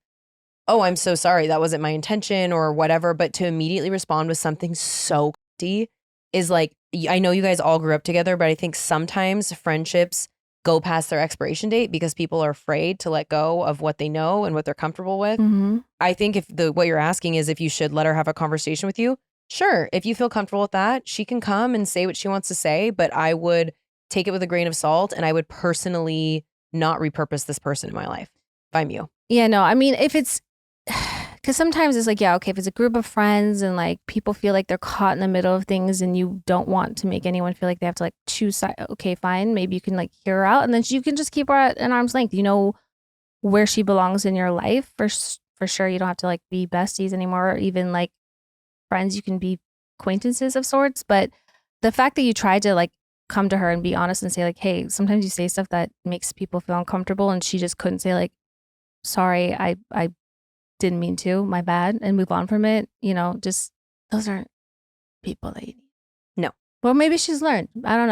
oh, I'm so sorry. That wasn't my intention or whatever. But to immediately respond with something so crazy is like, I know you guys all grew up together, but I think sometimes friendships go past their expiration date because people are afraid to let go of what they know and what they're comfortable with. Mm-hmm. I think if what you're asking is if you should let her have a conversation with you, sure. If you feel comfortable with that, she can come and say what she wants to say, but I would take it with a grain of salt and I would personally not repurpose this person in my life if I'm you. Yeah, no, I mean, if it's, because sometimes it's like, yeah, okay, if it's a group of friends and like people feel like they're caught in the middle of things and you don't want to make anyone feel like they have to like choose side, okay, fine, maybe you can like hear her out and then you can just keep her at an arm's length. You know where she belongs in your life for sure. You don't have to like be besties anymore or even like friends. You can be acquaintances of sorts. But the fact that you tried to like come to her and be honest and say like, hey, sometimes you say stuff that makes people feel uncomfortable and she just couldn't say like, sorry, I didn't mean to, my bad, and move on from it. You know, just those aren't people that you need. No. Well, maybe she's learned. I don't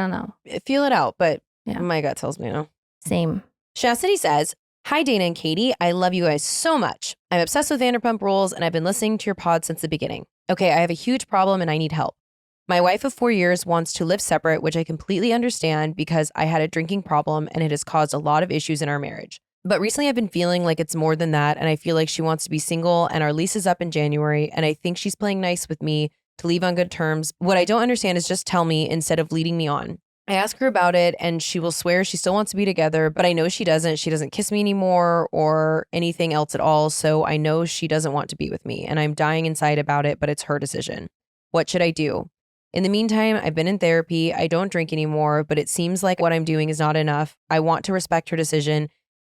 know. Feel it out, but yeah. My gut tells me no. Same. Chastity says, hi, Dana and Katie. I love you guys so much. I'm obsessed with Vanderpump Rules and I've been listening to your pod since the beginning. Okay, I have a huge problem and I need help. My wife of 4 years wants to live separate, which I completely understand because I had a drinking problem and it has caused a lot of issues in our marriage. But recently I've been feeling like it's more than that and I feel like she wants to be single and our lease is up in January and I think she's playing nice with me to leave on good terms. What I don't understand is just tell me instead of leading me on. I ask her about it and she will swear she still wants to be together, but I know she doesn't. She doesn't kiss me anymore or anything else at all. So I know she doesn't want to be with me and I'm dying inside about it, but it's her decision. What should I do? In the meantime, I've been in therapy. I don't drink anymore, but it seems like what I'm doing is not enough. I want to respect her decision,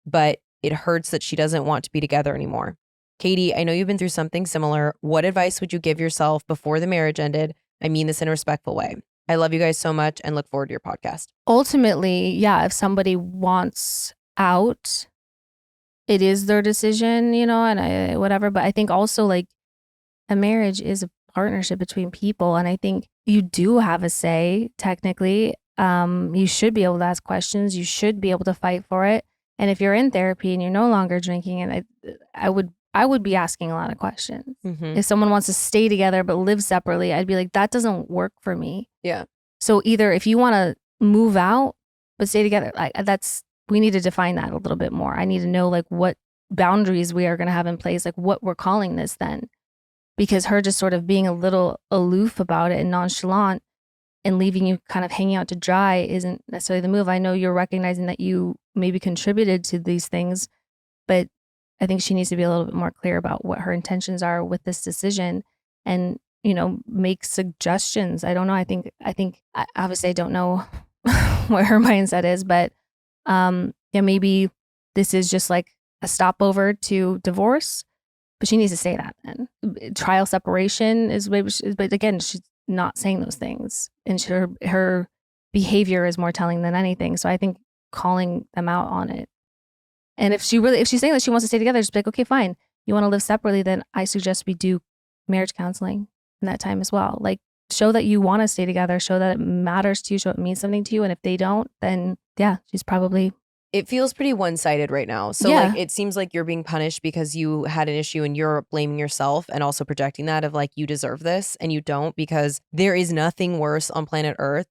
but it hurts that she doesn't want to be together anymore. Katie, I know you've been through something similar. What advice would you give yourself before the marriage ended? I mean this in a respectful way. I love you guys so much and look forward to your podcast. Ultimately, yeah, if somebody wants out, it is their decision, and whatever. But I think also like a marriage is a partnership between people. And I think you do have a say, technically. You should be able to ask questions. You should be able to fight for it. And if you're in therapy and you're no longer drinking, and I would be asking a lot of questions. If someone wants to stay together but live separately, I'd be like, that doesn't work for me. Yeah. So either if you want to move out but stay together, we need to define that a little bit more. I need to know like what boundaries we are going to have in place, like what we're calling this then. Because her just sort of being a little aloof about it and nonchalant and leaving you kind of hanging out to dry isn't necessarily the move. I know you're recognizing that you maybe contributed to these things, but I think she needs to be a little bit more clear about what her intentions are with this decision and, make suggestions. I don't know. I think obviously I don't know what her mindset is, but maybe this is just like a stopover to divorce, but she needs to say that then. Trial separation is maybe, but again, she's not saying those things and her behavior is more telling than anything. So I think calling them out on it. And if she's saying that she wants to stay together, just be like, okay, fine. You want to live separately, then I suggest we do marriage counseling in that time as well. Like show that you want to stay together, show that it matters to you, show it means something to you. And if they don't, then yeah, she's probably. It feels pretty one-sided right now. So like it seems like you're being punished because you had an issue and you're blaming yourself and also projecting that of like you deserve this and you don't, because there is nothing worse on planet Earth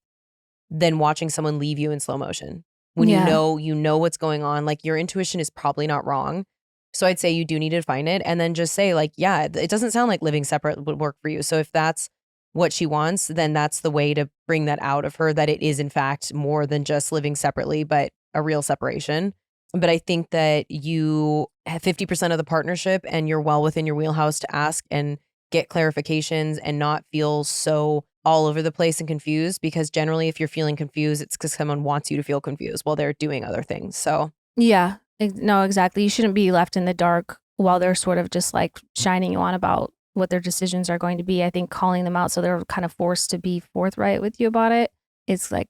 than watching someone leave you in slow motion. When you know what's going on, like your intuition is probably not wrong. So I'd say you do need to find it and then just say like, yeah, it doesn't sound like living separate would work for you. So if that's what she wants, then that's the way to bring that out of her, that it is in fact more than just living separately, but a real separation. But I think that you have 50% of the partnership and you're well within your wheelhouse to ask and get clarifications and not feel so all over the place and confused, because generally if you're feeling confused, it's because someone wants you to feel confused while they're doing other things. So yeah, no, exactly. You shouldn't be left in the dark while they're sort of just like shining you on about what their decisions are going to be. I think calling them out so they're kind of forced to be forthright with you about it is like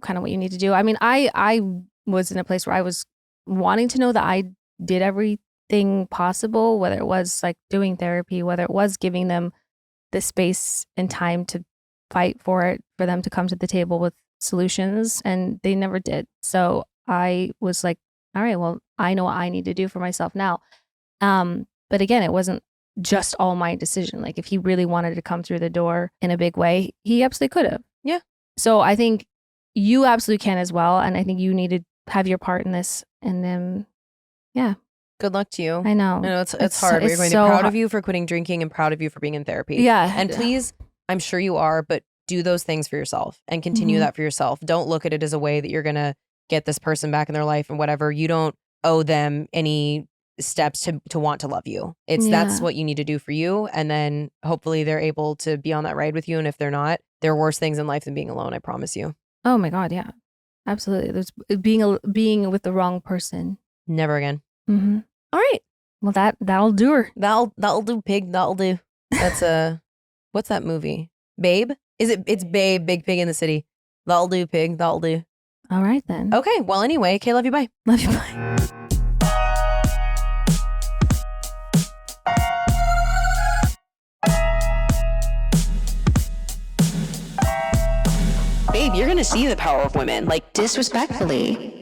kind of what you need to do. I mean, I was in a place where I was wanting to know that I did everything possible, whether it was like doing therapy, whether it was giving them the space and time to fight for it, for them to come to the table with solutions, and they never did. So I was like, all right, well, I know what I need to do for myself now. But again, it wasn't just all my decision. Like if he really wanted to come through the door in a big way, he absolutely could have. Yeah. So I think you absolutely can as well. And I think you need to have your part in this. And then, yeah. Good luck to you. I know. It's hard. We're going to be proud of you for quitting drinking and proud of you for being in therapy. Yeah. And please, I'm sure you are, but do those things for yourself and continue that for yourself. Don't look at it as a way that you're going to get this person back in their life and whatever. You don't owe them any steps to want to love you. That's what you need to do for you. And then hopefully they're able to be on that ride with you. And if they're not, there are worse things in life than being alone. I promise you. Oh my God. Yeah, absolutely. There's being with the wrong person. Never again. Mm-hmm. All right. Well, that'll do her. That'll do, pig. That'll do. That's what's that movie? Babe? It's Babe, Big Pig in the City. That'll do, pig. That'll do. All right then. Okay. Well, anyway, okay, love you. Bye. Love you. Bye. Babe, you're gonna see the power of women. Like, Disrespectfully.